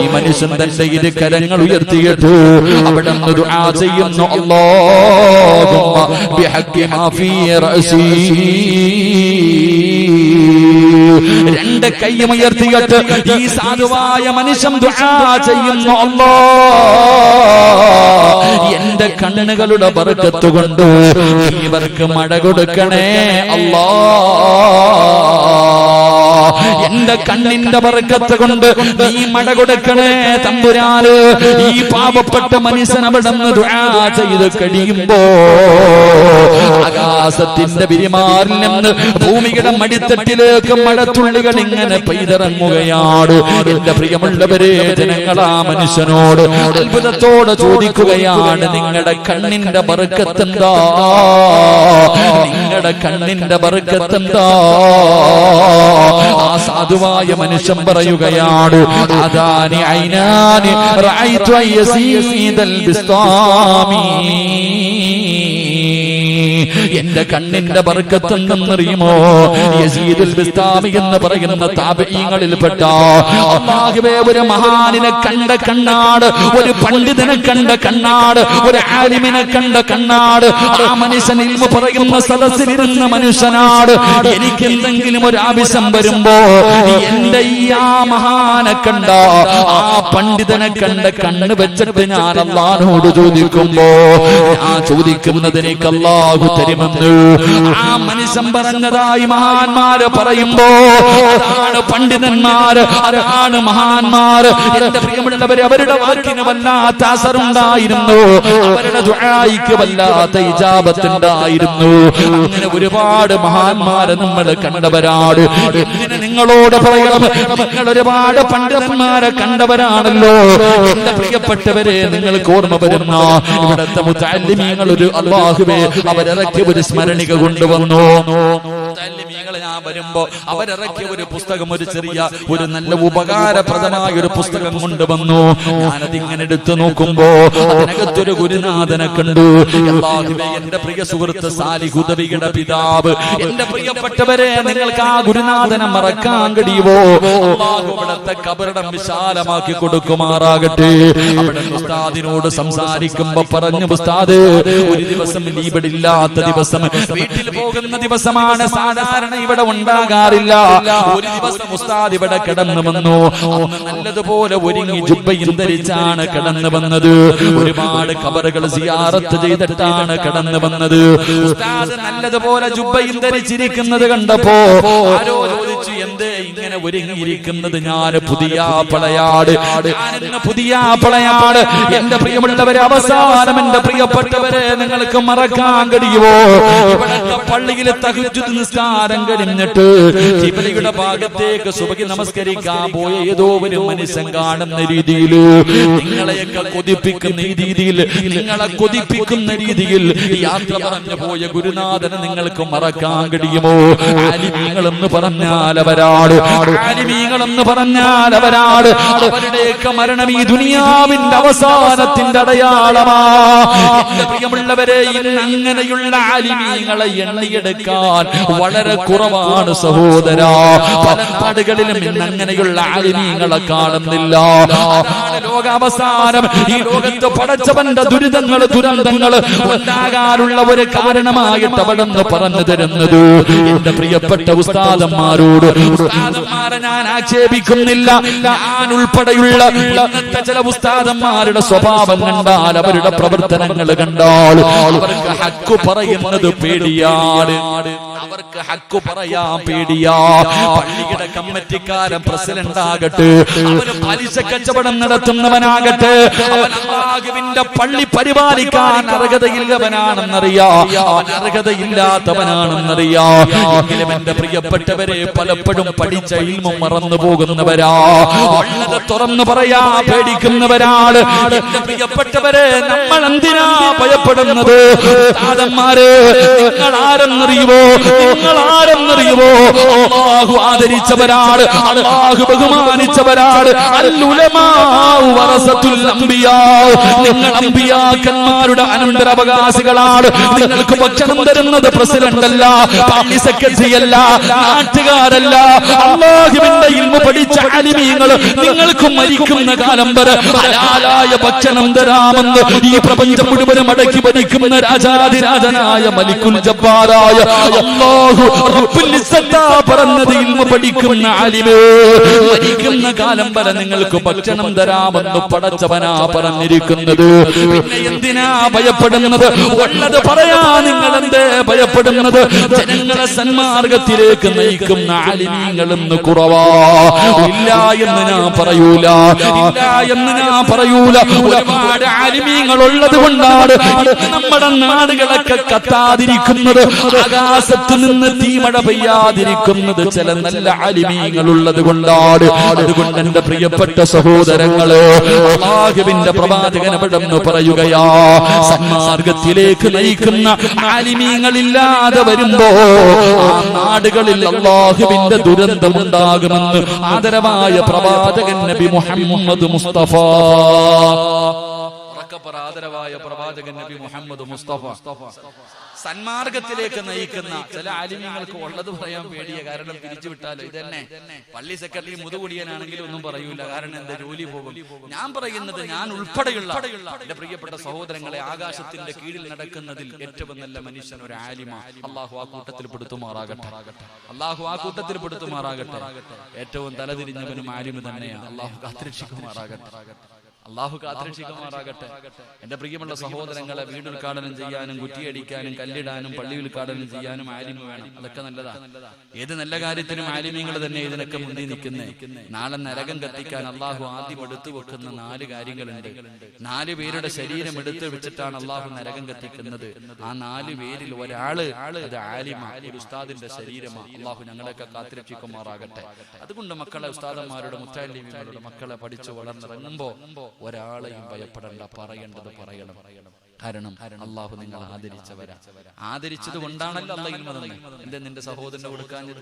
ഈ മനുഷ്യൻ തന്റെ ഇരു കരങ്ങൾ ഉയർത്തിയിട്ടു അവിടെ നിന്ന് ദുആ ചെയ്യുന്നു, അല്ലാഹുമ്മ ബിഹഖി മാ ഫീ റഅസി. രണ്ട് കൈയും ഉയർത്തിയിട്ട് ഈ സാധുവായ മനുഷ്യൻ ദുആ ചെയ്യുന്നു, അല്ലാഹ് എന്റെ കണ്ണുകളുടെ ബർക്കത്ത് കൊണ്ട് ഇവർക്ക് മഴ കൊടുക്കണേ അല്ലാഹ്, എന്റെ കണ്ണിന്റെ ബർക്കത്ത് കൊണ്ട് നീ മഴ കൊടുക്കണേ തമ്പുരാന്. ഈ പാവപ്പെട്ട മനുഷ്യൻ അവിടെ നിന്ന് ദുആ ചെയ്ത് കഴിയുമ്പോ ആകാശത്തിന്റെ വിരിമാറിൽ നിന്ന് ഭൂമിയുടെ മടിത്തട്ടിലേക്ക് മഴത്തുള്ളികൾ ഇങ്ങനെ പെയ്തിറങ്ങുകയാണ്. എന്റെ പ്രിയമുള്ളവരെ, ജനങ്ങൾ ആ മനുഷ്യനോട് അത്ഭുതത്തോടെ ചോദിക്കുകയാണ്, നിങ്ങളുടെ കണ്ണിന്റെ ബർക്കത്തെന്താ? നിങ്ങളുടെ കണ്ണിന്റെ ബർക്കത്തെന്താ? ആ സാധുവായ മനുഷ്യൻ പറയുകയാണ്, അദാനി ഐനാനി റഅയ്തു യസീദൽ ബിസ്താമി. എന്റെ കണ്ണിന്റെ ബർക്കത്ത് എന്തെന്നറിയുമോ? യസീദുൽ ബിസ്താമി എന്ന് പറയുന്ന താബഈങ്ങളിൽപ്പെട്ട അല്ലാഹുവേ, ഒരു മഹാനിനെ കണ്ട കണ്ണാട്, ഒരു പണ്ഡിതനെ കണ്ട കണ്ണാട്, ഒരു ആലിമിനെ കണ്ട കണ്ണാട്. ആ മനുഷ്യൻ ഇൽമു പറയുന്ന സദസ്സിലിരുന്ന മനുഷ്യനാട്. എനിക്ക് എന്തെങ്കിലും ഒരു ആവശ്യം വരുമ്പോ എന്റെ ഈ ആ മഹാനെ കണ്ട, ആ പണ്ഡിതനെ കണ്ട കണ്ണ് വെച്ചിട്ട് ഞാൻ അല്ലാഹുവോട് ചോദിക്കുമ്പോ ആ ചോദിക്കുന്നതിനേക്ക് അല്ലാഹു തരുമെന്ന് ആ മനുഷ്യൻ പറഞ്ഞതായി മഹാന്മാര് പറയുമ്പോ അതാണ് പണ്ഡിതന്മാര്, അതാണ് മഹാന്മാര്. എന്റെ പ്രിയമുള്ളവരെ, അവരുടെ വാക്കിന് വല്ലാത്ത അസറുണ്ടായിരുന്നു, അവരുടെ ദുആയിക്ക് വല്ലാത്ത ഇജാബത്തുണ്ടായിരുന്നു. അങ്ങനെ ഒരുപാട് മഹാന്മാരെ നമ്മൾ കണ്ടവരാണ്. എന്തിന് നിങ്ങളോട് പറയണം, നിങ്ങൾ ഒരുപാട് പണ്ഡിതന്മാരെ കണ്ടവരാണല്ലോ. എന്റെ പ്രിയപ്പെട്ടവരെ, നിങ്ങൾക്ക് ഓർമ്മ വരുന്ന ഇവിടുത്തെ മുതഅല്ലിമീങ്ങൾ ഒരു അല്ലാഹുവേ അവരിറക്കി ഒരു സ്മരണിക കൊണ്ടുവന്നു. മുതഅല്ലിമീങ്ങളെ വരുമ്പോ അവരിറക്കിയ ഒരു പുസ്തകം, ഒരു ചെറിയ ഒരു നല്ല ഉപകാരപ്രദമായ ഒരു പുസ്തകം കൊണ്ടുവന്നു. ഞാനത് ഇങ്ങനെ എടുത്തു നോക്കുമ്പോ അതിനകത്തൊരു ഗുരുനാഥനെ കണ്ടു. എന്റെ പ്രിയ സുഹൃത്ത് സാലിഹ് ഹുദവിയുടെ പിതാവ്. എന്റെ പ്രിയപ്പെട്ടവരെ, നിങ്ങൾക്ക് ആ ഗുരുനാഥനെ മറക്കാൻ കഴിയുമോ? അല്ലാഹു അവിടുത്തെ ഖബറിടം വിശാലമാക്കി കൊടുക്കുമാറാകട്ടെ. അവിടെ ഉസ്താദിനോട് സംസാരിക്കുമ്പോ പറഞ്ഞു, ഉസ്താദ് ഒരു ദിവസം ലീവില്ലാത്ത ദിവസം, വീട്ടിൽ പോകുന്ന ദിവസമാണ്, സാധാരണ ഇവിടെ ഉണ്ടാകാറില്ല. ഒരു ദിവസം ഉസ്താദ് ഇവിടെ കിടന്നു വന്നു. അന്ന് നല്ലതുപോലെ ഒരുങ്ങി ജുബ്ബയും ധരിച്ചാണ് കിടന്നു വന്നത്. ഒരുപാട് ഖബറുകൾ സിയാറത്ത് ചെയ്തിട്ടാണ് കിടന്നു വന്നത്. ഉസ്താദ് നല്ലതുപോലെ ജുബ്ബയും ധരിച്ചിരിക്കുന്നത് കണ്ടപ്പോ ആരോ ചോദിച്ചു, എന്തേ ഇങ്ങനെ ഒരുങ്ങിയിരിക്കുന്നത്? ഞാൻ പുതിയ പളയാട്, പുതിയ പളയാട്. എന്റെ പ്രിയമുള്ളവരെ, അവസാനം എന്റെ പ്രിയപ്പെട്ടവരെ, നിങ്ങൾക്ക് മറക്കാൻ കഴിയുമോ? ഇവിടത്തെ പള്ളിയിൽ തഹജ്ജുദ് നിസ്കാരം കഴിഞ്ഞിട്ട് ഖിബ്ലയുടെ ഭാഗത്തേക്ക് സുബഹി നമസ്കരിക്കാൻ പോയ ഏതോ ഒരു മനുഷ്യൻ കാണുന്ന രീതിയിൽ, നിങ്ങളെയൊക്കെ കൊതിപ്പിക്കുന്ന രീതിയിൽ, നിങ്ങളെ കൊതിപ്പിക്കുന്ന രീതിയിൽ യാത്ര പറഞ്ഞു പോയ ഗുരുനാഥനെ നിങ്ങൾക്ക് മറക്കാൻ കഴിയുമോ? ആലിമീങ്ങളെന്ന് പറഞ്ഞാൽ അവരാട്, ആലിമീങ്ങളെന്ന് പറഞ്ഞാൽ അവരാട്. അവരുടെയൊക്കെ മരണം ഈ ദുനിയാവിന്റെ അവസാനത്തിന്റെ അടയാളമാ. എന്റെ പ്രിയമുള്ളവരെ, ഇന്ന് അങ്ങനെയുള്ള ആലിമീങ്ങളെ എണ്ണിയെടുക്കാൻ വളരെ കുറവാണ് സഹോദരാ. പല നാടുകളിലും ഇന്ന് അങ്ങനെയുള്ള ആലിമീങ്ങളെ കാണുന്നില്ല. അതാണ് ലോകാവസാനം. ഈ ലോകത്ത് പടച്ചവന്റെ ദുരിതങ്ങൾ, ദുരന്തങ്ങൾ ഉണ്ടാകാനുള്ള ഒരു കാരണമായിട്ട് അവിടെ നിന്ന് പറഞ്ഞു തരുന്നത്. എന്റെ പ്രിയപ്പെട്ട ഉസ്താദന്മാരോട്, ഉസ്താദന്മാരെ ഞാൻ ആക്ഷേപിക്കുന്നില്ല. ഞാൻ ഉൾപ്പെടെയുള്ള ഇന്നത്തെ ചില ഉസ്താദന്മാരുടെ സ്വഭാവം കണ്ടാൽ, അവരുടെ പ്രവർത്തനങ്ങൾ കണ്ടാൽ അവർക്ക് ഹക്ക് പറയുന്നത് പേടിയാണ്. അവർക്ക് ഹക്ക് പറയാൻ പേടിയാ. പള്ളിയുടെ കമ്മിറ്റിക്കാരൻ പ്രസിഡന്റ് ആകട്ടെ, അവന് പലിശ കച്ചവടം നടത്തുന്നവനാകട്ടെ, അവൻ അല്ലാഹുവിന്റെ പള്ളി പരിപാലിക്കാൻ അർഹതയില്ലവനാണെന്നറിയാ, അവൻ അർഹതയില്ലാത്തവനാണെന്നറിയാ. എങ്കിലും എന്റെ പ്രിയപ്പെട്ടവരെ, പലപ്പോഴും പഠിച്ച ഇൽമും മറന്നു പോകുന്നവരാ, ഉള്ളത് തുറന്നു പറയാ പേടിക്കുന്നവരാണ്. എന്റെ പ്രിയപ്പെട്ടവരെ, നമ്മൾ എന്തിനാ ഭയപ്പെടുന്നത്? ഉസ്താദന്മാരെ, നിങ്ങൾ ആരെന്നറിയുമോ? നിങ്ങൾ ആരെന്നറിയുമോ? അല്ലാഹു ആദരിച്ചവരാണ്, അല്ലാഹു ബഹുമാനിച്ചവരാണ്. അൽ-ഉലമാഉ വറസത്തുൽ അംബിയാ. നിങ്ങൾ അംബിയാക്കന്മാരുടെ അനന്തരാവകാശികളാണ്. നിങ്ങൾക്ക് ഭക്ഷണം തരുന്നത് പ്രസിഡന്റ് അല്ല, പള്ളി സെക്രട്ടറി അല്ല, നാട്ടുകാരല്ല, അല്ലാഹുവിന്റെ ഇൽമു പഠിച്ച ആലിമീങ്ങൾ. നിങ്ങൾക്ക് മരിക്കുന്ന കാലം വരെ ഹലാലായ ഭക്ഷണം തരാമെന്ന് ഈ പ്രപഞ്ചം മുഴുവനും അടക്കി ഭരിക്കുന്ന രാജാധിരാജനായ മലിക്കുൽ ജബ്ബാറായ അല്ലാഹു റബ്ബുൽ ഇസ്സത്താ പറഞ്ഞത്. ഇൽമു പഠിക്കുന്ന ആലിമേ, മരിക്കുന്ന കാലം വരെ നിങ്ങൾക്ക് ഭക്ഷണം തരാമെന്ന് പടച്ചവനാ പറഞ്ഞിരിക്കുന്നത്. പിന്നെ എന്തിനാ ഭയപ്പെടുന്നത്? ഉള്ളത് പറയാ. നിങ്ങൾ എന്തേ ഭയപ്പെടുന്നത്? ജനങ്ങളെ സന്മാർഗത്തിലേക്ക് നയിക്കുന്ന ആലിമീങ്ങളെന്ന് കുറവാ. ഇല്ല എന്ന് ഞാൻ പറയൂല, ഇല്ല എന്ന് ഞാൻ പറയൂല. ഒരുപാട് ആലിമീങ്ങൾ ഉള്ളത് കൊണ്ടാണ് നമ്മുടെ നാടുകളൊക്കെ കത്താതിരിക്കുന്നത്, ആകാശത്ത് നിന്ന് തീമഴ പെയ്യാതിരിക്കുന്നത്. ചില നല്ല ആലിമീങ്ങൾ ഉള്ളത് കൊണ്ടാണ്. അതുകൊണ്ട് എന്റെ പ്രിയപ്പെട്ട സഹോദരങ്ങളെ, അല്ലാഹുവിന്റെ പ്രവാചകൻ അവിടെന്ന് പറയുകയാ, സന്മാർഗത്തിലേക്ക് നയിക്കുന്ന ആലിമീങ്ങളില്ലാതെ വരുമ്പോ ആ നാടുകളിൽ അല്ലാഹുവിന്റെ ദുരന്തമുണ്ടാകുമെന്ന് ആദരവായ പ്രവാചകൻ നബി മുഹമ്മദ് മുസ്തഫ. ആദരവായ പ്രവാചകൻ നബി മുഹമ്മദ് മുസ്തഫ. സന്മാർഗത്തിലേക്ക് നയിക്കുന്ന ചില ആലിമീങ്ങൾക്ക് ഉള്ളത് പറയാൻ പേടിയ കാരണം പിരിച്ചുവിട്ടാലോ. ഇതന്നെ പള്ളി സെക്രട്ടറി മുതുകുടിയനാണെങ്കിലും ഒന്നും പറയൂല, കാരണം എന്റെ ജോലി പോകും. ഞാൻ പറയുന്നത്, ഞാൻ ഉൾപ്പെടെയുള്ള എന്റെ പ്രിയപ്പെട്ട സഹോദരങ്ങളെ, ആകാശത്തിന്റെ കീഴിൽ നടക്കുന്നതിൽ ഏറ്റവും നല്ല മനുഷ്യൻ ഒരു ആലിമ. അല്ലാഹു ആ കൂട്ടത്തിൽ പെടുത്തുമാറാകട്ടെ, അല്ലാഹു ആ കൂട്ടത്തിൽ പെടുത്തുമാറാകട്ടെ. ഏറ്റവും തലതിരിഞ്ഞവനും ആലിമ തന്നെയാണ്. അല്ലാഹു കാത്തുരക്ഷിക്കുമാറാകട്ടെ, അല്ലാഹു കാത്തുരക്ഷിക്കുമാറാകട്ടെ. എന്റെ പ്രിയമുള്ള സഹോദരങ്ങളെ, വീട് ഉദ്ഘാടനം ചെയ്യാനും കുറ്റിയടിക്കാനും കല്ലിടാനും പള്ളി ഉദ്ഘാടനം ചെയ്യാനും ആലിമ വേണം. അതൊക്കെ നല്ലതാ. ഏത് നല്ല കാര്യത്തിനും ആലിമീങ്ങൾ തന്നെ ഇതിനൊക്കെ മുന്നിൽ നിൽക്കുന്നേ. നാളെ നരകം കത്തിക്കാൻ അല്ലാഹു ആദ്യം എടുത്തു വെക്കുന്ന 4 കാര്യങ്ങളുണ്ട്. 4 പേരുടെ ശരീരം എടുത്തു വെച്ചിട്ടാണ് അല്ലാഹു നരകം കത്തിക്കുന്നത്. ആ 4 പേരിൽ ഒരാള് അത് ആലിമ, ഒരു ഉസ്താദിന്റെ ശരീരമാണ്. അല്ലാഹു ഞങ്ങളെയൊക്കെ കാത്തുരക്ഷിക്കുമാറാകട്ടെ. അതുകൊണ്ട് മക്കളെ, ഉസ്താദന്മാരുടെ മുത്താലിമീങ്ങളുടെ മക്കളെ പഠിച്ചു വളർന്നിറങ്ങുമ്പോ ഒരാളെയും ഭയപ്പെടണ്ട, പറയേണ്ടത് പറയണം. കാരണം അള്ളാഹു നിങ്ങൾ ആദരിച്ചവരാ. ആദരിച്ചത് കൊണ്ടാണല്ലോ അള്ളാഹ് ഇൽമ തന്നത്. എന്റെ നിന്റെ സഹോദരന് കൊടുക്കാഞ്ഞത്?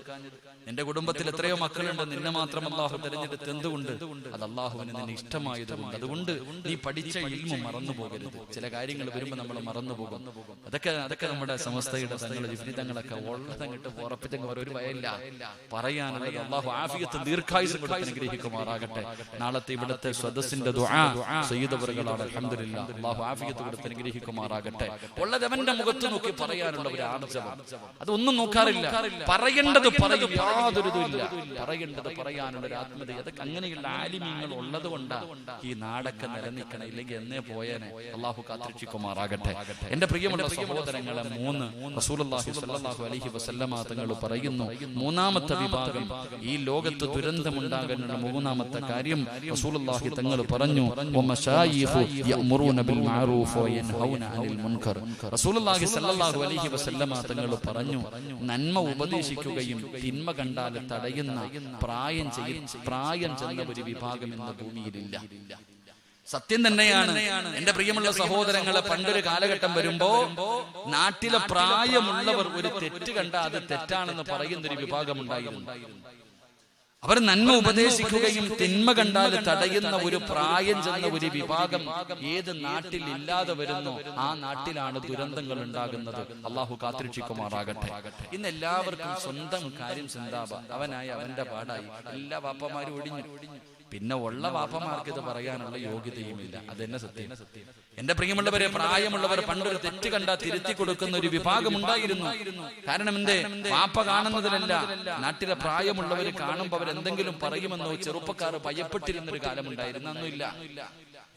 നിന്റെ കുടുംബത്തിൽ എത്രയോ മക്കളുണ്ട്, നിന്നെ മാത്രം അള്ളാഹു തിരഞ്ഞെടുത്ത് എന്തുകൊണ്ട്? അത് അള്ളാഹുവിന് നിന്നെ ഇഷ്ടമായതുകൊണ്ട്. അതുകൊണ്ട് നീ പഠിച്ച ഇൽമ മറന്നു പോകരുത്. ചില കാര്യങ്ങൾ വരുമ്പോൾ നമ്മൾ മറന്നു പോകും. അതൊക്കെ നമ്മുടെ സമസ്തയുടെ തങ്ങളുടെ വിപരീതങ്ങളൊക്കെ ഉള്ളതങ്ങിട്ട് ഉറപ്പിച്ചെങ്കിൽ ഒരു ഭയമില്ല പറയാനുള്ളത്. അള്ളാഹു ആഫിയത്ത് ദീർഘായുസ്സും കൊടുത്ത് അനുഗ്രഹിക്കുമാറാകട്ടെ. നാളത്തെ ഇവിടുത്തെ സദസ്സിന്റെ ദുആ സയ്യിദ് അവറുകളാണ്. അൽഹംദുലില്ലാ, അള്ളാഹു ആഫിയത്ത് കൊടുത്ത് അനുഗ്രഹിക്കുമാറാകട്ടെ. ഉള്ളത് അവന്റെ മുഖത്ത് നോക്കി പറയാനുള്ള ഒരു ആർജവം, അതൊന്നും നോക്കാറില്ല. പറയേണ്ടത് പറയും, യാതൊരു ഇല്ല. പറയേണ്ടത് പറയാനുള്ള ഒരു ആത്മീയത, അതൊക്കെ അങ്ങനെയുള്ള ആലിമീങ്ങൾ ഉള്ളത് കൊണ്ടാ ഈ നാടൊക്കെ നിലനിൽക്കണം. ഇല്ലെങ്കിൽ എന്നേ പോയേനെ. അള്ളാഹു കാത്തിരക്ഷിക്കുമാറാകട്ടെ. എന്റെ പ്രിയമുള്ള സഹോദരങ്ങളെ, റസൂലുള്ളാഹി സ്വല്ലല്ലാഹു അലൈഹി വസല്ലമ തങ്ങൾ പറയുന്നു, മൂന്നാമത്തെ വിഭാഗം, ഈ ലോകത്ത് ദുരന്തമുണ്ടാകാനുള്ള മൂന്നാമത്തെ കാര്യം റസൂലുള്ളാഹി തങ്ങൾ പറഞ്ഞു, വമശായിഖു യഅ്മുറൂന ബിൽ മഅറൂഫ് വയൻഹൗന അനിൽ മുൻകർ. റസൂലുള്ളാഹി സ്വല്ലല്ലാഹു അലൈഹി വസല്ലമ തങ്ങൾ പറഞ്ഞു, നന്മ ഉപദേശിക്കുകയും തിന്മ കണ്ടാൽ തടയുന്ന പ്രായം ചെന്ന ഒരു വിഭാഗം എന്ന ഭൂമിയിലില്ല. സത്യം തന്നെയാണ് എന്റെ പ്രിയമുള്ള സഹോദരങ്ങളെ. പണ്ടൊരു കാലഘട്ടം വരുമ്പോ നാട്ടിലെ പ്രായമുള്ളവർ ഒരു തെറ്റ് കണ്ടാൽ അത് തെറ്റാണെന്ന് പറയുന്നൊരു വിഭാഗമുണ്ടായിരുന്നു. അവർ നന്മ ഉപദേശിക്കുകയും തിന്മ കണ്ടാൽ തടയുന്ന ഒരു പ്രായം ചെന്ന ഒരു വിഭാഗം ഏത് നാട്ടിൽ ഇല്ലാതെ വരുന്നു ആ നാട്ടിലാണ് ദുരന്തങ്ങൾ ഉണ്ടാകുന്നത്. അള്ളാഹു കാത്തിരക്ഷിക്കുമാറാകട്ടെ. ഇന്ന് എല്ലാവർക്കും സ്വന്തം കാര്യം ചിന്താവ, അവനായി അവന്റെ പാടായി, എല്ലാ വാപ്പമാരും ഒടിഞ്ഞു. പിന്നെ ഉള്ള വാപ്പമാർക്ക് ഇത് പറയാനുള്ള യോഗ്യതയുമില്ല. അതെന്നെ സത്യം. എന്റെ പ്രിയമുള്ളവരെ, പ്രായമുള്ളവർ പണ്ടൊരു തെറ്റ് കണ്ടാൽ തിരുത്തി കൊടുക്കുന്ന ഒരു വിഭാഗം ഉണ്ടായിരുന്നു. കാരണം എന്തേ? വാപ്പ കാണുന്നതിലല്ല, നാട്ടിലെ പ്രായമുള്ളവർ കാണുമ്പോൾ അവരെന്തെങ്കിലും പറയുമെന്നോ ചെറുപ്പക്കാർ ഭയപ്പെട്ടിരുന്നൊരു കാലമുണ്ടായിരുന്നു. അന്നില്ല.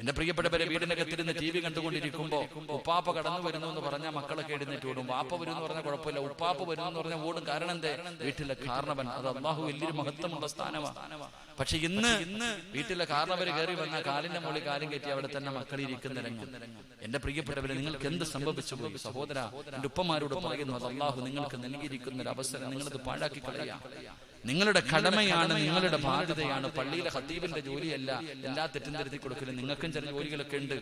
എന്റെ പ്രിയപ്പെട്ടവരെ, വീടിനകത്തിരുന്ന് TV കണ്ടുകൊണ്ടിരിക്കുമ്പോ ഉപ്പാപ്പ കടന്നു വരുന്നു എന്ന് പറഞ്ഞാൽ മക്കളൊക്കെ എഴുന്നേറ്റ് ഓടും. വാപ്പ വരും എന്ന് പറഞ്ഞാൽ കുഴപ്പമില്ല, ഉപ്പാപ്പ വരും എന്ന് പറഞ്ഞാൽ ഓടും. കാരണം എന്തേ? വീട്ടിലെ കാരണവൻ. അത് അള്ളാഹു വലിയൊരു മഹത്വമുള്ള സ്ഥാനമാണ്. പക്ഷെ ഇന്ന് വീട്ടിലെ കാരണവര് കയറി വന്ന കാലിന്റെ മുകളിൽ കാലും കയറ്റി അവിടെ തന്നെ മക്കളിരിക്കുന്ന രംഗം. എന്റെ പ്രിയപ്പെട്ടവരെ, നിങ്ങൾക്ക് എന്ത് സംഭവിച്ചു പോയി? സഹോദര, എന്റെ ഉപ്പമാരോട് പറയുന്നു, അത് അള്ളാഹു നിങ്ങൾക്ക് നൽകിയിരിക്കുന്ന ഒരു അവസരം നിങ്ങളത് പാഴാക്കി കളയാം. നിങ്ങളുടെ കടമയാണ്, നിങ്ങളുടെ ബാധ്യതയാണ്. പള്ളിയിലെ ഖത്തീബിന്റെ ജോലിയല്ല എല്ലാ തെറ്റും തിരുത്തി കൊടുക്കലും. നിങ്ങൾക്കും ചില ജോലികളൊക്കെ ഉണ്ട്.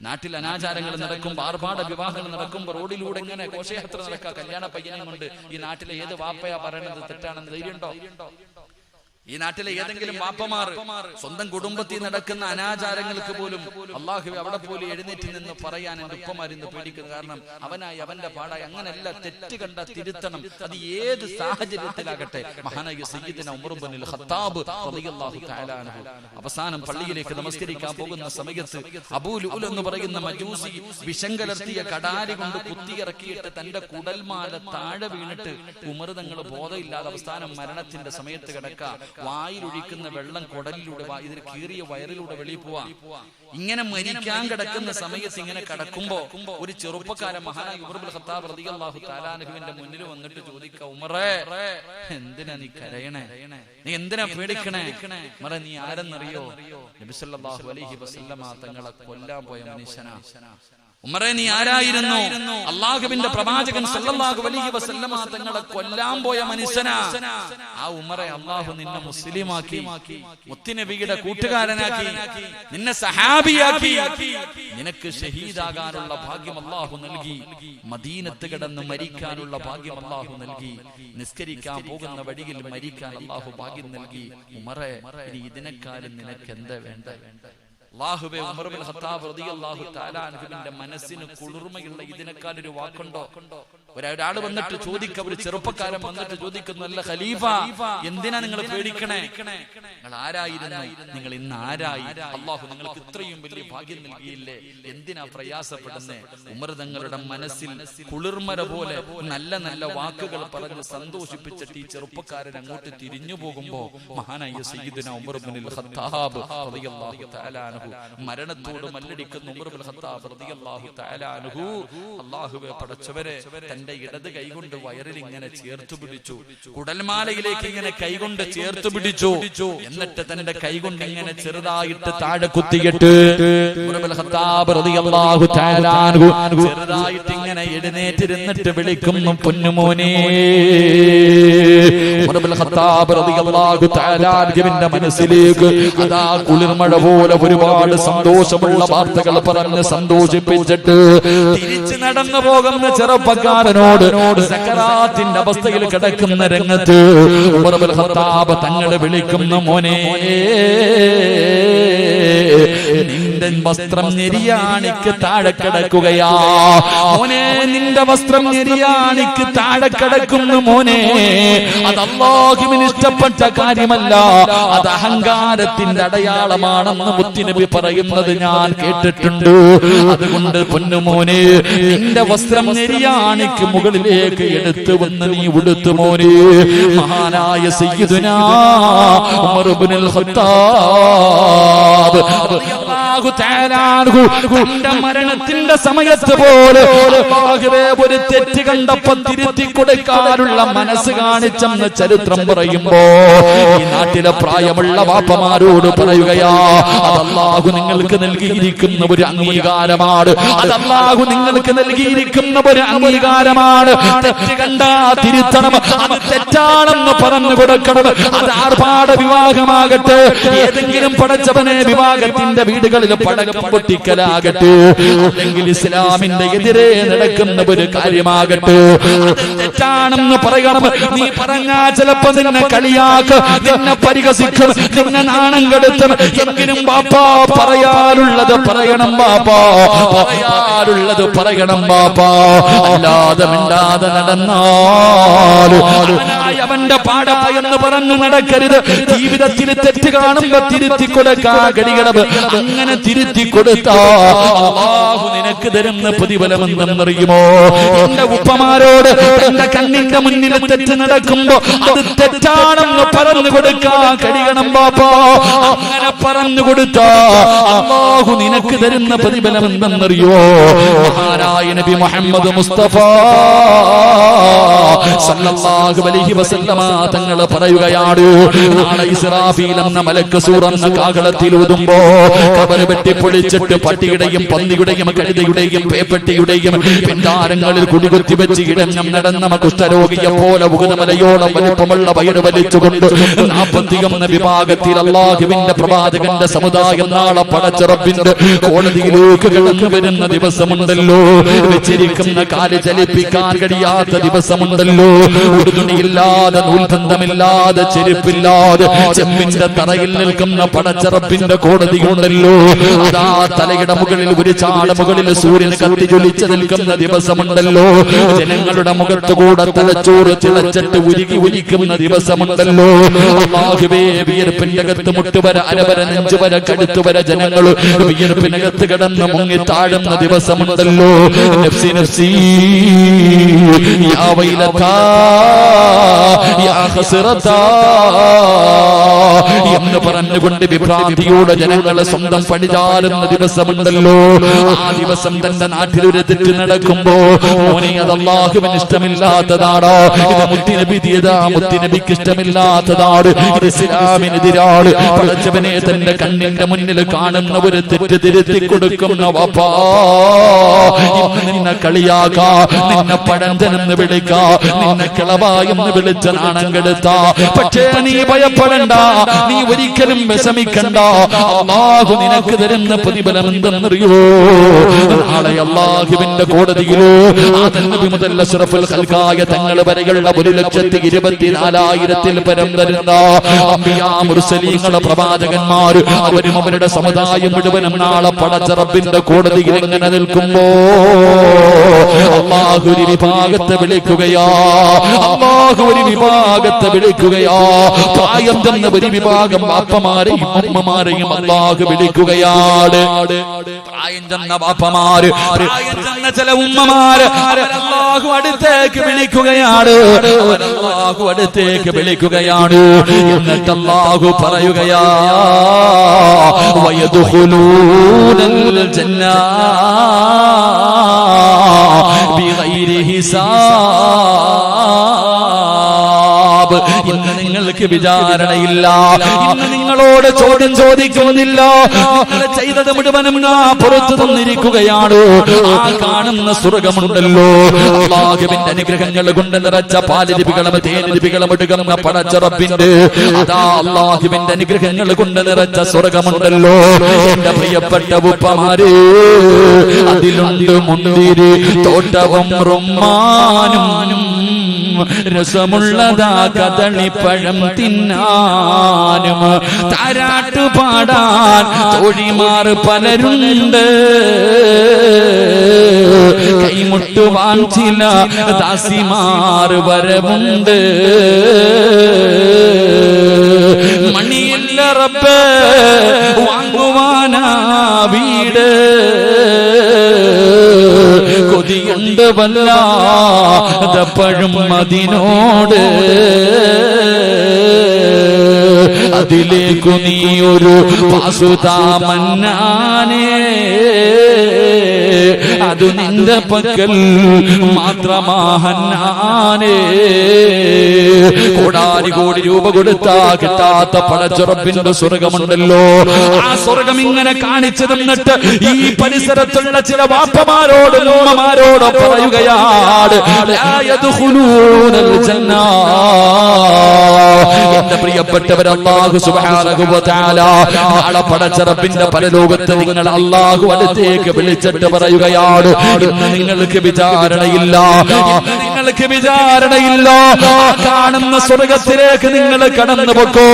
നാട്ടിൽ അനാചാരങ്ങൾ നടക്കും, ആർഭാട വിവാഹങ്ങൾ നടക്കുമ്പോൾ റോഡിലൂടെ ഇങ്ങനെ ഘോഷയാത്ര നടക്കുക. കല്യാണ പയ്യനെ കൊണ്ട് ഈ നാട്ടിലെ ഏത് വാപ്പയാ പറയണത് തെറ്റാണെന്ന് ധൈര്യമുണ്ടോ? ഈ നാട്ടിലെ ഏതെങ്കിലും വാപ്പമാർ സ്വന്തം കുടുംബത്തിൽ നടക്കുന്ന അനാചാരങ്ങൾക്ക് പോലും അള്ളാഹുവേ അവിടെ പോലും എഴുന്നേറ്റ് നിന്ന് പറയാൻ എന്റെ ഉപ്പമാരിന്ന് പേടിക്കുന്നു. കാരണം അവനായി അവന്റെ പാടായി. അങ്ങനെയല്ല, തെറ്റ് കണ്ട തിരുത്തണം. അത് ഏത് സാഹചര്യത്തിലാകട്ടെ. മഹാനായ സയ്യിദുന ഉമർ ഇബ്നുൽ ഖത്താബ് റളിയല്ലാഹു തആല അൻഹു അവസാനം പള്ളിയിലേക്ക് നമസ്കരിക്കാൻ പോകുന്ന സമയത്ത് അബൂ ലുഅൽ എന്ന് പറയുന്ന മജൂസി വിഷം കലർത്തിയ കടാരി കൊണ്ട് കുത്തിയിറക്കിയിട്ട് തന്റെ കുടൽമാല താഴെ വീണിട്ട് ഉമർ തങ്ങൾ ബോധമില്ലാതെ അവസാനം മരണത്തിന്റെ സമയത്ത് കിടക്കുക. വായിലൊഴിക്കുന്ന വെള്ളം കുടലിലൂടെ, ഇതിൽ കീറിയ വയറിലൂടെ വെളിയിൽ പോവാ. ഇങ്ങനെ മരിക്കാൻ കിടക്കുന്ന സമയത്ത് ഇങ്ങനെ കിടക്കുമ്പോ ഒരു ചെറുപ്പക്കാരൻ മഹാനായ ഉമർ ഇബ്നുൽ ഖത്താബ് റളിയല്ലാഹു തആല അൻഹുവിന്റെ മുന്നിൽ വന്നിട്ട് ചോദിക്കുക, ഉമറേ, എന്തിനാ നീ കരയണേ? നീ എന്തിനാ പേടിക്കണേ? ഉമറേ, നീ ആരെന്നറിയോ? നബി സല്ലല്ലാഹു അലൈഹി വസല്ലമ തങ്ങളെ കൊല്ലാൻ പോയ മനുഷ്യനാ. ഉമറേ, നീ ആരായിരുന്നു? അള്ളാഹുവിന്റെ പ്രവാചകൻ സല്ലല്ലാഹു അലൈഹി വസല്ലമ തങ്ങളെ കൊല്ലാൻ പോയ മനുഷ്യനാ. ആ ഉമറെ, അള്ളാഹു നിന്നെ മുസ്ലിമാക്കി, മുത്തുനബിയുടെ കൂട്ടുകാരനാക്കി, നിന്നെ സഹാബിയാക്കി. നിനക്ക് ഷഹീദാകാനുള്ള ഭാഗ്യം അള്ളാഹു നൽകി. മദീനത്ത് കിടന്ന് മരിക്കാനുള്ള ഭാഗ്യം അള്ളാഹു നൽകി. നിസ്കരിക്കാൻ പോകുന്ന വഴിയിൽ മരിക്കാൻ അള്ളാഹു ഭാഗ്യം നൽകി. ഉമറെ, ഇനി ഇതിനെക്കാളും നിനക്ക് എന്താ വേണ്ട? അല്ലാഹുവേ, ഉമർ ഇബ്നുൽ ഖത്താബ് റളിയല്ലാഹു തആല അൻഹുവിന്റെ മനസ്സിന് കുളിർമയുള്ള ഇതിനേക്കാൾ ഒരു വാക്കുണ്ടോ? ഒരാൾ വന്നിട്ട് ചോദിക്കുക, ഒരു ചെറുപ്പക്കാരൻ വന്നിട്ട് ചോദിക്കുന്നു, അല്ല ഖലീഫ, എന്തിനാ നിങ്ങൾ പേടിക്കണേ? നിങ്ങൾ ആരായിരുന്നു? നിങ്ങൾ ഇന്ന് ആരായി? അല്ലാഹു നിങ്ങൾക്ക് ഇത്രയും വലിയ ഭാഗ്യം നൽകിയില്ലേ? എന്തിനാ പ്രയാസപ്പെടുന്നേ? ഉമർ തങ്ങളുടെ മനസ്സിൽ കുളിർമര പോലെ നല്ല നല്ല വാക്കുകൾ പറഞ്ഞ് സന്തോഷിപ്പിച്ചിട്ട് ഈ ചെറുപ്പക്കാരൻ അങ്ങോട്ട് തിരിഞ്ഞു പോകുമ്പോ മഹാനായ സയ്യിദുന ഉമർ ഇബ്നുൽ ഖത്താബ് റളിയല്ലാഹു തആല അൻഹു മരണത്തോട് മല്ലടിക്കുന്ന ഉമർ ഇബ്നുൽ ഖത്താബ് റളിയല്ലാഹു തആല അൻഹു, അല്ലാഹുവേ, പടച്ചവരെ, തന്റെ ഇടത് കൈകൊണ്ട് വയറിൽ ഇങ്ങനെ ചേർത്തു പിടിച്ചു, കുടൽമാലയിലേക്ക് ഇങ്ങനെ കൈകൊണ്ട് ചേർത്തു പിടിച്ചു. എന്നിട്ട് തന്റെ കൈകൊണ്ട് ഇങ്ങനെ ചെറുതായിട്ട് താഴെ കുത്തിയിട്ട് ചെറുതായിട്ട് ഇങ്ങനെ എഴുന്നേറ്റിരുന്നിട്ട് വിളിക്കുന്നു, പൊന്നുമോനെ. മനസ്സിലേക്ക് അതാ കുളിർമഴ പോലെ ഒരുപാട് സന്തോഷമുള്ള വാർത്തകൾ പറഞ്ഞ് സന്തോഷിപ്പിച്ചിട്ട് തിരിച്ചു നടന്നു പോകുന്ന ചെറുപ്പക്കാരനോട് സക്കറാത്തിന്റെ അവസ്ഥയിൽ കിടക്കുന്ന രംഗത്ത് ഉമർ ഇബ്നുൽ ഖത്താബ് തങ്ങളെ വിളിക്കുന്ന, മോനെ, നിന്റെ വസ്ത്രം നെരിയാണിക്ക് താഴെ കിടക്കുകയാ മോനെ, നിന്റെ വസ്ത്രം നെരിയാണിക്ക് താഴെ കിടക്കുന്നു മോനെ. അത് അല്ലാഹുവിന് ഇഷ്ടപ്പെട്ട കാര്യമല്ല, അത് അഹങ്കാരത്തിന്റെ അടയാളമാണെന്ന് മുത്തുനബി പറയുന്നത് ഞാൻ കേട്ടിട്ടുണ്ട്. അതുകൊണ്ട് പൊന്നുമോനെ, നിന്റെ വസ്ത്രം നെരിയാണിക്ക് മുകളിലേക്ക് എടുത്തു വന്ന് നീ ഉടുത്തു മോനെ. മഹാനായ സയ്യിദുനാ ഉമർ ഇബ്നുൽ ഖത്താബ് റളിയല്ലാഹു തആല അൻഹു തന്റെ മരണത്തിന്റെ സമയത്ത് പോലെ ഒരു തെറ്റ് കണ്ടപ്പോൾ തിരുത്തി കൊടുക്കാനുള്ള മനസ്സ് കാണിച്ചെന്ന് ചരിത്രം പറയുമ്പോ ഈ നാട്ടിലെ പ്രായമുള്ള വാപ്പമാരോട് പറയുകയാ, അത് അല്ലാഹു നിങ്ങൾക്ക് നൽകിയിരിക്കുന്ന ഒരു അംഗീകാരമാണ്, അത് അല്ലാഹു നിങ്ങൾക്ക് നൽകിയിരിക്കുന്ന ഒരു അംഗീകാരമാണ്. തെറ്റ് കണ്ടാ തിരുത്തണം, അത് തെറ്റാണെന്ന് പറഞ്ഞു കൊടുക്കണം. അത് ആർഭാട വിവാഹമാകട്ടെ, ഏതെങ്കിലും പടച്ചവനെ വിവാഹത്തിന്റെ വീടുകളിൽ പടക്കം പൊട്ടിക്കലാകട്ടെ, അല്ലെങ്കിൽ ഇസ്ലാമിന്റെ എതിരെ നടക്കുന്ന ഒരു കാര്യമാകട്ടെ, തെറ്റാണെന്ന് പറയണം. നീ പറഞ്ഞാ ചിലപ്പോ നിന്നെ കളിയാക്ക്, നിന്നെ പരിഹസിക്കും, നിന്നെ നാണം കെടുത്തും. എങ്കിലും ബാപ്പാ പറയാറുള്ളത് പറയണം, ബാപ്പാ പറയാറുള്ളത് പറയണം, ബാപ്പാ. അല്ലാതെ മിണ്ടാതെ നടന്നാലും അവന്റെ പാടായെന്ന് പറഞ്ഞു നടക്കരുത്. ജീവിതത്തിൽ തെറ്റ് കാണുമ്പോ തിരുത്തി കൊടുക്കാ കഴിയണം. അങ്ങനെ തിരുത്തി കൊടുത്താ അല്ലാഹു നിനക്ക് തരുന്ന പ്രതിഫലം എന്തെന്നറിയുമോ? എന്റെ ഉപ്പമാരോട് എന്റെ കണ്ണിന്റെ മുന്നിൽ തെറ്റ് നടക്കുമ്പോ അത് തെറ്റാണെന്ന് പറഞ്ഞു കൊടുക്കാൻ കഴിയണം, ബാപ്പാ. അങ്ങനെ പറഞ്ഞു കൊടുത്താ അല്ലാഹു നിനക്ക് തരുന്ന പ്രതിഫലം എന്തെന്നറിയോ? മഹാനായ നബി മുഹമ്മദ് മുസ്തഫ സല്ലല്ലാഹു അലൈഹി വസല്ലമ തങ്ങൾ പറയുകയാണ്, നാളെ ഇസ്രാഫീൽ എന്ന മലക്ക് സൂറന്ന കാഹളത്തിൽ ഊതുമ്പോ ഖബർ വെട്ടി പൊളിച്ചിട്ട് പട്ടിയുടെയും പന്നിയുടെയും കഴുതയുടെയും പേപ്പട്ടിയുടെയും പിന്താരങ്ങളിൽ കുടികുത്തി വെച്ച് ഇടഞ്ഞം നടന്ന കുഷ്ഠരോഗിയെ പോലെ ഉകുതമലയോളം വലിപ്പമുള്ള വയറ് വലിച്ചുകൊണ്ട് 41 വിഭാഗത്തിൽ അല്ലാഹുവിന്റെ പ്രവാചകന്റെ സമുദായം നാളെ പടച്ച റബ്ബിന്റെ കോടതിയിലേക്ക് കടന്നു വരുന്ന ദിവസമുണ്ടല്ലോ. വെച്ചിരിക്കുന്ന കാല് ചലിപ്പിക്കാൻ കഴിയാത്ത ദിവസമുണ്ടല്ലോ. ഒരു തുണിയില്ലാതെ, നൂൽബന്ധമില്ലാതെ, ചെരുപ്പില്ലാതെ ചെമ്പിന്റെ തറയിൽ നിൽക്കുന്ന പടച്ച റബ്ബിന്റെ കോടതിയുണ്ടല്ലോ. അതാ തലയുടെ മുകളിൽ ഒരു ചാട മുകളിൽ സൂര്യന് കത്തി ജ്വലിച്ച് നിൽക്കുന്ന ദിവസമുണ്ടല്ലോ. ജനങ്ങളുടെ മുഖത്തുകൂടെ തലച്ചോറ് തിളച്ചിട്ട് ഉരുകി ഒലിക്കുന്ന ദിവസമുണ്ടല്ലോ. അല്ലാഹുവേ, വിയർപ്പിന്റെ അകത്ത് മുട്ടുവര, അരവര, നെഞ്ചുവര, കഴുത്തുവര ജനങ്ങൾ വിയർപ്പിനകത്ത് കിടന്ന് മുങ്ങി താഴുന്ന ദിവസമുണ്ടല്ലോ. നഫ്സി നഫ്സി യാ വൈലതാ യാ ഖസ്റതാ എന്ന് പറഞ്ഞുകൊണ്ട് വിഭ്രാന്തിയോടെ ജനങ്ങളെ സ്വന്തം പണിചാരുന്ന ദിവസമുണ്ടല്ലോ. ആ ദിവസം തന്റെ നാട്ടിലൊരു തെറ്റ് നടക്കുമ്പോ, മോനെ, അത് അല്ലാഹുവിന് ഇഷ്ടമില്ലാത്തതാണോ? ഇത് മുത്തുനബിക്ക് ഇഷ്ടമില്ലാത്തതാണ്. ഇത് ഇസ്ലാമിനെതിരാണ്. പടച്ചവനെ തന്റെ കണ്ണിന്റെ മുന്നിൽ കാണുന്ന ഒരു തെറ്റ് തിരുത്തി കൊടുക്കുന്ന വാപ്പാ, ഇന്ന് നിന്നെ കളിയാക്കാ, നിന്നെ പഴഞ്ചനെന്ന് വിളിക്കാ, നിന്നെ കിളവായെന്ന് വിളിച്ച നാണം കെടുത്താ. പക്ഷേ നീ ഭയപ്പെടണ്ട, നീ ഒരിക്കലും വിഷമിക്കണ്ട. അല്ലാഹു നിനക്ക് തരുന്ന പ്രതിഫലം എന്തെന്നറിയോ? നാളെ അല്ലാഹുവിന്റെ കോടതിയിലോ ആദം നബി മുതൽ അഷ്റഫുൽ ഖൽഖായ തങ്ങൾ വരെയുള്ള 1,24,000 പരം തരുന്ന അംബിയാ മുർസലീങ്ങളെ പ്രവാചകന്മാർ അവരും അവരുടെ സമുദായം മുഴുവനും നാളെ പടച്ച റബ്ബിന്റെ കോടതിയിൽ എങ്ങനെ നിൽക്കുമ്പോ അല്ലാഹു ഒരു വിഭാഗത്തെ വിളിക്കുകയാ, അല്ലാഹു ഒരു വിഭാഗത്തെ വിളിക്കുകയാ. പ്രായം ചെന്ന ഒരു വിഭാഗം ബാപ്പമാരെയും ഉമ്മമാരെയും അല്ലാഹു വിളിക്കുകയാണ്. പ്രായം ചെന്ന ബാപ്പമാര്, പ്രായം ചെന്ന ചില ഉമ്മമാര് അല്ലാഹു അടുത്തേക്ക് വിളിക്കുകയാണ്, അല്ലാഹു അടുത്തേക്ക് വിളിക്കുകയാണ്. എന്നിട്ട് അല്ലാഹു പറയുകയാ, വയദ്ഖുലൂനൽ ജന്ന, ബിഗൈരി ഹിസാബ്. ഇന്ന് നിങ്ങൾക്ക് വിചാരണയില്ല, ഇന്ന് നിങ്ങളോട് ചോദ്യം ചോദിക്കുന്നില്ല. നിങ്ങൾ ചെയ്തത് മുഴുവനും പുറത്തു തന്നിരിക്കുകയാണ്. ആ കാണുന്ന സ്വർഗമുണ്ടല്ലോ, അല്ലാഹുവിന്റെ അനുഗ്രഹങ്ങൾ കൊണ്ട് നിറച്ച പാലരുവികളും തേനരുവികളും ഒഴുകുന്ന പടച്ച റബ്ബിന്റെ അതാ അല്ലാഹുവിന്റെ അനുഗ്രഹങ്ങൾ കൊണ്ട് നിറച്ച സ്വർഗമുണ്ടല്ലോ. എന്റെ പ്രിയപ്പെട്ട ഉപ്പമാരെ, അതിലുണ്ട് മുന്തിരി തോട്ടവും റുമ്മാനും രസമുള്ളതാ കദളിപ്പഴം തിന്നാനും താരാട്ട് പാടാൻ തോഴിമാർ പലരുണ്ട്, കൈമുട്ടുവാൻ ചില ദാസിമാർ വരവുണ്ട്. മണിയില്ല റബ്ബേ വാങ്ങുവാനാ വീട്, കൊതിയുണ്ട് വല്ലാതെപ്പഴും അതിനോട്. അതിലേക്കു നീ ഒരു പാസുതാ മന്നാനേ, അത് നിന്റെ പക്കൽ മാത്രമാഹന്നാനേ. കോടാരി കോടി രൂപ കൊടുത്താ കിട്ടാത്ത പടച്ചുറപ്പിന്റെ സ്വർഗമുണ്ടല്ലോ. ആ സ്വർഗം ഇങ്ങനെ കാണിച്ചു തന്നിട്ട് ഈ പരിസരത്തുള്ള ചില വാപ്പമാരോട് ഉമ്മമാരോട് പറയുകയാണ്, എന്റെ പ്രിയപ്പെട്ടവർ, അല്ലാഹു സുബ്ഹാനഹു വ തആല നാളെ പടച്ച റബ്ബിന്റെ പരലോകത്ത് നിങ്ങൾ അല്ലാഹു അടുത്തേക്ക് വിളിച്ചിട്ട് പറയുകയാണ്, ഇന്ന് നിങ്ങൾക്ക് വിചാരണയില്ല, ഇന്ന് നിങ്ങൾക്ക് വിചാരണയില്ല. കാണുന്ന സ്വർഗത്തിലേക്ക് നിങ്ങൾ കടന്നു പൊക്കോ,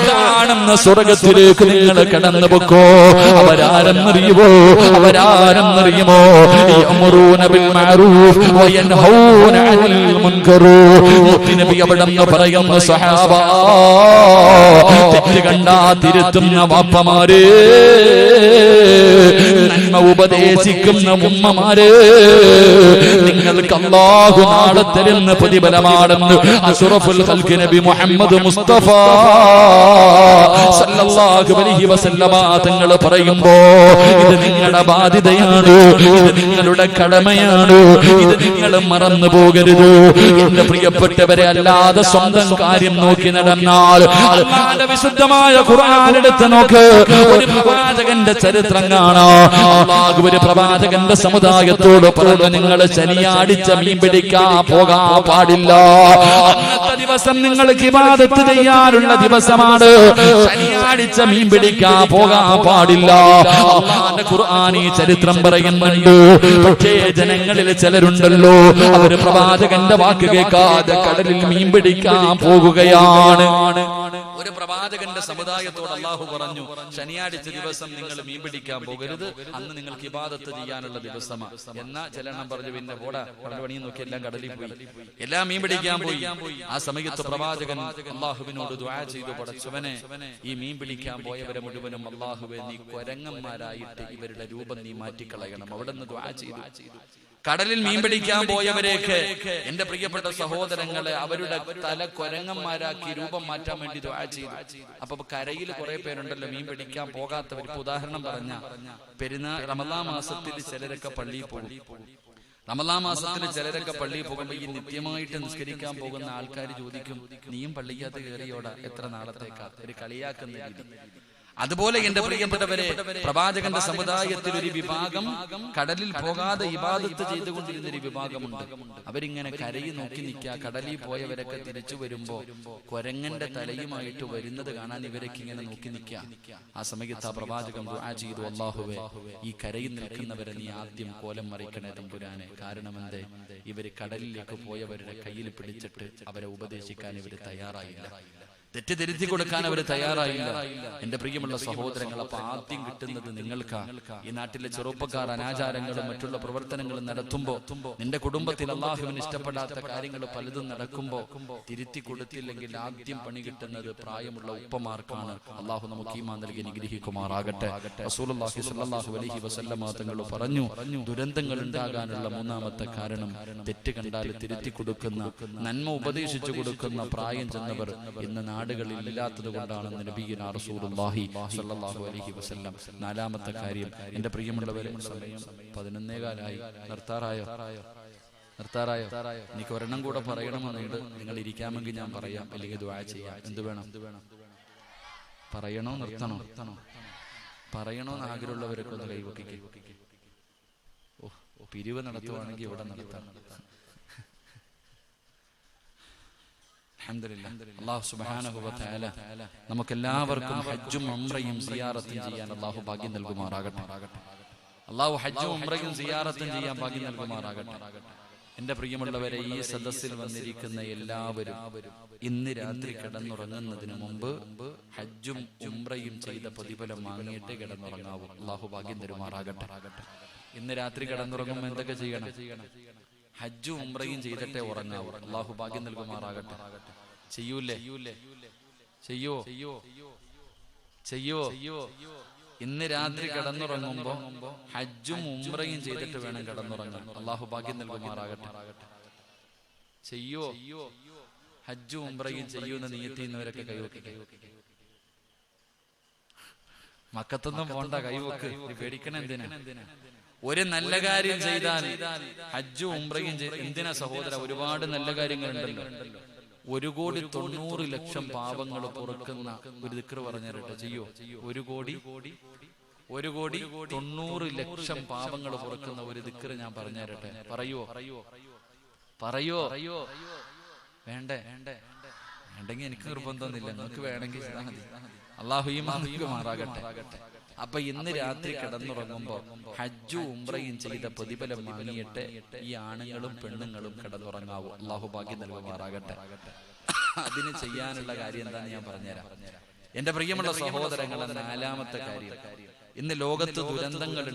കാണുന്ന സ്വർഗത്തിലേക്ക് നിങ്ങൾ കടന്നു പൊക്കോ. അവരാരെന്നറിയുമോ? അവരാരെന്നറിയുമോ? യഅ്മുറൂന ബിൽ മഅറൂഫ് വയൻഹൗന അനിൽ മുൻകർ. നബി അവിടെന്ന് പറയുന്ന സഹാബ, തെറ്റ് കണ്ടാ തിരുത്തുന്ന വാപ്പമാരെ, നന്മ ഉപദേശിക്കുന്ന ഉമ്മമാരെ, നിങ്ങൾക്ക് അല്ലാഹു നാളെ തരുന്ന പ്രതിഫലമാണെന്ന് അഷ്റഫുൽ ഖൽഖ് നബി മുഹമ്മദ് മുസ്തഫ സല്ലല്ലാഹു അലൈഹി വസല്ലമ തങ്ങൾ പറയുമ്പോ, ഇത് നിങ്ങളുടെ ബാധ്യതയാണ്, ഇത് നിങ്ങളുടെ കടമയാണ്, ഇത് നിങ്ങൾ മറന്നു പോകരുത്. എന്റെ പ്രിയപ്പെട്ടവരെ, അല്ലാതെ സ്വന്തം കാര്യം നോക്കി നടന്നാൽ അല്ലാഹുവിന്റെ വിശുദ്ധമായ ഖുർആൻ എടുത്ത് നോക്ക്. ഒരു പ്രവാചകന്റെ ചരിത്രം കാണാം. അല്ലാഹു ഒരു പ്രവാചകന്റെ സമുദായത്തോട് പറഞ്ഞു, നിങ്ങൾ ശനിയാഴ്ച മീൻ പിടിക്കാൻ പോകാൻ പാടില്ല. അന്നത്തെ ദിവസം നിങ്ങൾക്ക് ഇബാദത്ത് ചെയ്യാനുള്ള ദിവസമാണ്. ശനിയാഴ്ച മീൻ പിടിക്കാൻ പോകാൻ പാടില്ല. അല്ലാഹുവിന്റെ ഖുർആൻ ഈ ചരിത്രം പറയുന്നുണ്ട്. പക്ഷേ ജനങ്ങളിൽ ചിലരുണ്ടല്ലോ, അവര് പ്രവാചകന്റെ വാക്ക് കേൾക്കാതെ കടലിൽ മീൻ പിടിക്കാൻ പോകുകയാണ്. ഒരു പ്രവാചകന്റെ സമുദായത്തോട് അല്ലാഹു പറഞ്ഞു, ശനിയാഴ്ച ദിവസം നിങ്ങൾ മീൻ പിടിക്കാൻ പോകരുത്, അന്ന് നിങ്ങൾക്ക് ഇബാദത്ത് ചെയ്യാനുള്ള ദിവസമാണ്. എന്നാ ചിലെണ്ണം പറഞ്ഞു, പിന്നെ പോടാ പണിയും നോക്കി എല്ലാം കടലിൽ പോയി, എല്ലാം മീൻ പിടിക്കാൻ പോയി. ആ സമയത്ത് പ്രവാചകൻ അല്ലാഹുവിനോട് ദുആ ചെയ്തു, പടച്ചവനെ, ഈ മീൻ പിടിക്കാൻ പോയവരെ മുഴുവനും അല്ലാഹുവേ നീ കൊരങ്ങന്മാരായിട്ട് ഇവരുടെ രൂപം നീ മാറ്റിക്കളയണം. അവിടെ നിന്ന് ദുആ ചെയ്തു. കടലിൽ മീൻ പിടിക്കാൻ പോയവരെയൊക്കെ എന്റെ പ്രിയപ്പെട്ട സഹോദരങ്ങളെ അവരുടെ തല കൊരങ്ങന്മാരാക്കി രൂപം മാറ്റാൻ വേണ്ടി ദുആ ചെയ്തു. അപ്പൊ കരയിൽ കുറെ പേരുണ്ടല്ലോ മീൻ പിടിക്കാൻ പോകാത്തവർ. ഉദാഹരണം പറഞ്ഞ റമളാൻ മാസത്തിൽ ചിലരൊക്കെ പള്ളിയിൽ പോകും. റമളാൻ മാസത്തിൽ ചിലരൊക്കെ പള്ളിയിൽ പോകുമ്പോൾ ഈ നിത്യമായിട്ട് നിസ്കരിക്കാൻ പോകുന്ന ആൾക്കാർ ചോദിക്കും, നീയും പള്ളിക്കകത്ത് കയറിയോടാ, എത്ര നാളത്തേക്കാ? ഒരു കളിയാക്കുന്ന രീതി. അതുപോലെ എന്റെ പ്രിയപ്പെട്ടവരെ, പ്രവാചകന്റെ സമുദായത്തിൽ ഒരു വിഭാഗം കടലിൽ പോകാതെ ഇബാദത്ത് ചെയ്തുകൊണ്ടിരുന്ന ഒരു വിഭാഗമുണ്ട്. അവരിങ്ങനെ കരയിൽ നോക്കി നിൽക്കുക. കടലിൽ പോയവരൊക്കെ തിരിച്ചു വരുമ്പോ കൊരങ്ങന്റെ തലയുമായിട്ട് വരുന്നത് കാണാൻ ഇവരൊക്കെ ഇങ്ങനെ നോക്കി നിൽക്കുക. ആ സമയത്ത് ആ പ്രവാചകൻ ദുആ ചെയ്തു, അല്ലാഹുവേ, ഈ കരയിൽ നിൽക്കുന്നവരെ നീ ആദ്യം കോലം മറിക്കണേ തമ്പുരാനെ. കാരണം എന്തേ? ഇവര് കടലിലേക്ക് പോയവരുടെ കയ്യിൽ പിടിച്ചിട്ട് അവരെ ഉപദേശിക്കാൻ ഇവര് തയ്യാറായില്ല, തെറ്റ് തിരുത്തി കൊടുക്കാൻ അവർ തയ്യാറായില്ല. എന്റെ പ്രിയമുള്ള സഹോദരങ്ങൾ, അപ്പൊ ആദ്യം കിട്ടുന്നത് നിങ്ങൾക്കാ. ഈ നാട്ടിലെ ചെറുപ്പക്കാർ അനാചാരങ്ങളും മറ്റുള്ള പ്രവർത്തനങ്ങളും നടത്തുമ്പോ, നിന്റെ കുടുംബത്തിൽ അല്ലാഹുവിന് ഇഷ്ടപ്പെടാത്ത കാര്യങ്ങൾ പലതും നടക്കുമ്പോ തിരുത്തി കൊടുത്തില്ലെങ്കിൽ ആദ്യം പണി കിട്ടുന്നത് പ്രായമുള്ള ഉപ്പമാർക്കാണ്. അല്ലാഹു നമുക്ക് ഈമാൻ നൽകി അനുഗ്രഹിക്കുമാറാകട്ടെ. റസൂലുള്ളാഹി സ്വല്ലല്ലാഹു അലൈഹി വസല്ലമ തങ്ങൾ പറഞ്ഞു, ദുരന്തങ്ങൾ ഉണ്ടാകാനുള്ള മൂന്നാമത്തെ കാരണം തെറ്റ് കണ്ടാൽ തിരുത്തി കൊടുക്കുന്ന, നന്മ ഉപദേശിച്ചു കൊടുക്കുന്ന പ്രായം ചെന്നവർ ഇന്ന് നാടുകളിൽ ഇല്ലാത്തത് കൊണ്ടാണെന്ന് നബിയുനാ റസൂലുള്ളാഹി സ്വല്ലല്ലാഹു അലൈഹി വസല്ലം. നാലാമത്തെ കാര്യം, എന്റെ പ്രിയമുള്ളവരെ, സമയം 11:15 നിർത്താറായോ? എനിക്ക് ഒരെണ്ണം കൂടെ പറയണമെന്നുണ്ട്. നിങ്ങൾ ഇരിക്കാമെങ്കിൽ ഞാൻ പറയാം, അല്ലെങ്കിൽ ദുആ ചെയ്യാം. എന്ത് വേണം? പറയണോ നിർത്തണോ? പറയണോന്ന് ആഗ്രഹമുള്ളവരൊക്കെ ഒന്ന് കൈവക്കിക്കേ. പിരിവ് നടത്തുവാണെങ്കിൽ ഇവിടെ നടത്താം. അൽഹംദുലില്ലാഹ്. അല്ലാഹു സുബ്ഹാനഹു വ തആല നമുക്കെല്ലാവർക്കും ഹജ്ജും ഉംറയും സിയാറത്തും ചെയ്യാൻ അല്ലാഹു ഭാഗ്യം നൽകുമാറാകട്ടെ. അല്ലാഹു ഹജ്ജും ഉംറയും സിയാറത്തും ചെയ്യാൻ ഭാഗ്യം നൽകുമാറാകട്ടെ. എന്റെ പ്രിയമുള്ളവരെ, ഈ സദസ്സിൽ വന്നിരിക്കുന്ന എല്ലാവരും ഇന്ന് രാത്രി കിടന്നുറങ്ങുന്നതിന് മുമ്പ് ഹജ്ജും ഉംറയും ചെയ്ത പ്രതിഫലം വാങ്ങിയിട്ട് കിടന്നുറങ്ങാവൂ. അല്ലാഹു ഭാഗ്യം തരുമാറാകട്ടെ. ഇന്ന് രാത്രി കിടന്നുറങ്ങുമ്പോൾ എന്തൊക്കെ ചെയ്യണം? ഹജ്ജും ഉംറയും ചെയ്തിട്ടേ ഉറങ്ങാവൂ. അല്ലാഹു ഭാഗ്യം നൽകുമാറാകട്ടെ. ചെയ്യൂലേ? ചെയ്യോ? ഇന്ന് രാത്രി കിടന്നുറങ്ങുമ്പോ ഹജ്ജും ഉംറയും ചെയ്തിട്ട് വേണം കിടന്നുറങ്ങാൻ. അല്ലാഹു ഭാഗ്യം നൽകുമാറാകട്ടെ. ചെയ്യോ? ഹജ്ജും ഉംറയും ചെയ്യൂന്ന് നിയത്ത് ചെയ്യുന്നവരൊക്കെ കൈവക്കി. മക്കത്തൊന്നും പോണ്ട, കൈവക്ക്. പേടിക്കണ എന്തിനാ? ഒരു നല്ല കാര്യം ചെയ്താൽ ഹജ്ജും ഉംറയും എന്തിനാ സഹോദര? ഒരുപാട് നല്ല കാര്യങ്ങളുണ്ടല്ലോ. 1,90,00,000 പാപങ്ങൾ പൊറുക്കുന്ന ഒരു ദിക്ർ പറഞ്ഞു തരട്ടെ. ചെയ്യോ? 1,90,00,000 പാപങ്ങൾ പൊറുക്കുന്ന ഒരു ദിക്ർ ഞാൻ പറഞ്ഞു തരട്ടെ. പറയോ? വേണ്ടെങ്കിൽ എനിക്ക് നിർബന്ധമൊന്നുമില്ല, നിങ്ങൾക്ക് വേണമെങ്കിൽ ചെയ്താൽ മതി. അല്ലാഹു ഈമാൻ നൽകുമാറാകട്ടെ. അപ്പൊ ഇന്ന് രാത്രി കിടന്നുറങ്ങുമ്പോ ഹജ്ജും ഉംറയും ചെയ്ത പ്രതിഫലം വാങ്ങിയിട്ട് ഈ ആണുങ്ങളും പെണ്ണുങ്ങളും കിടന്നുറങ്ങാവൂ. അല്ലാഹു ഭാഗ്യം നൽകുമാറാകട്ടെ. അതിന് ചെയ്യാനുള്ള കാര്യം എന്താന്ന് ഞാൻ പറഞ്ഞുതരാം. എന്റെ പ്രിയമുള്ള സഹോദരങ്ങളെ, നാലാമത്തെ കാര്യം, ഇന്ന് ലോകത്ത് ദുരന്തങ്ങൾ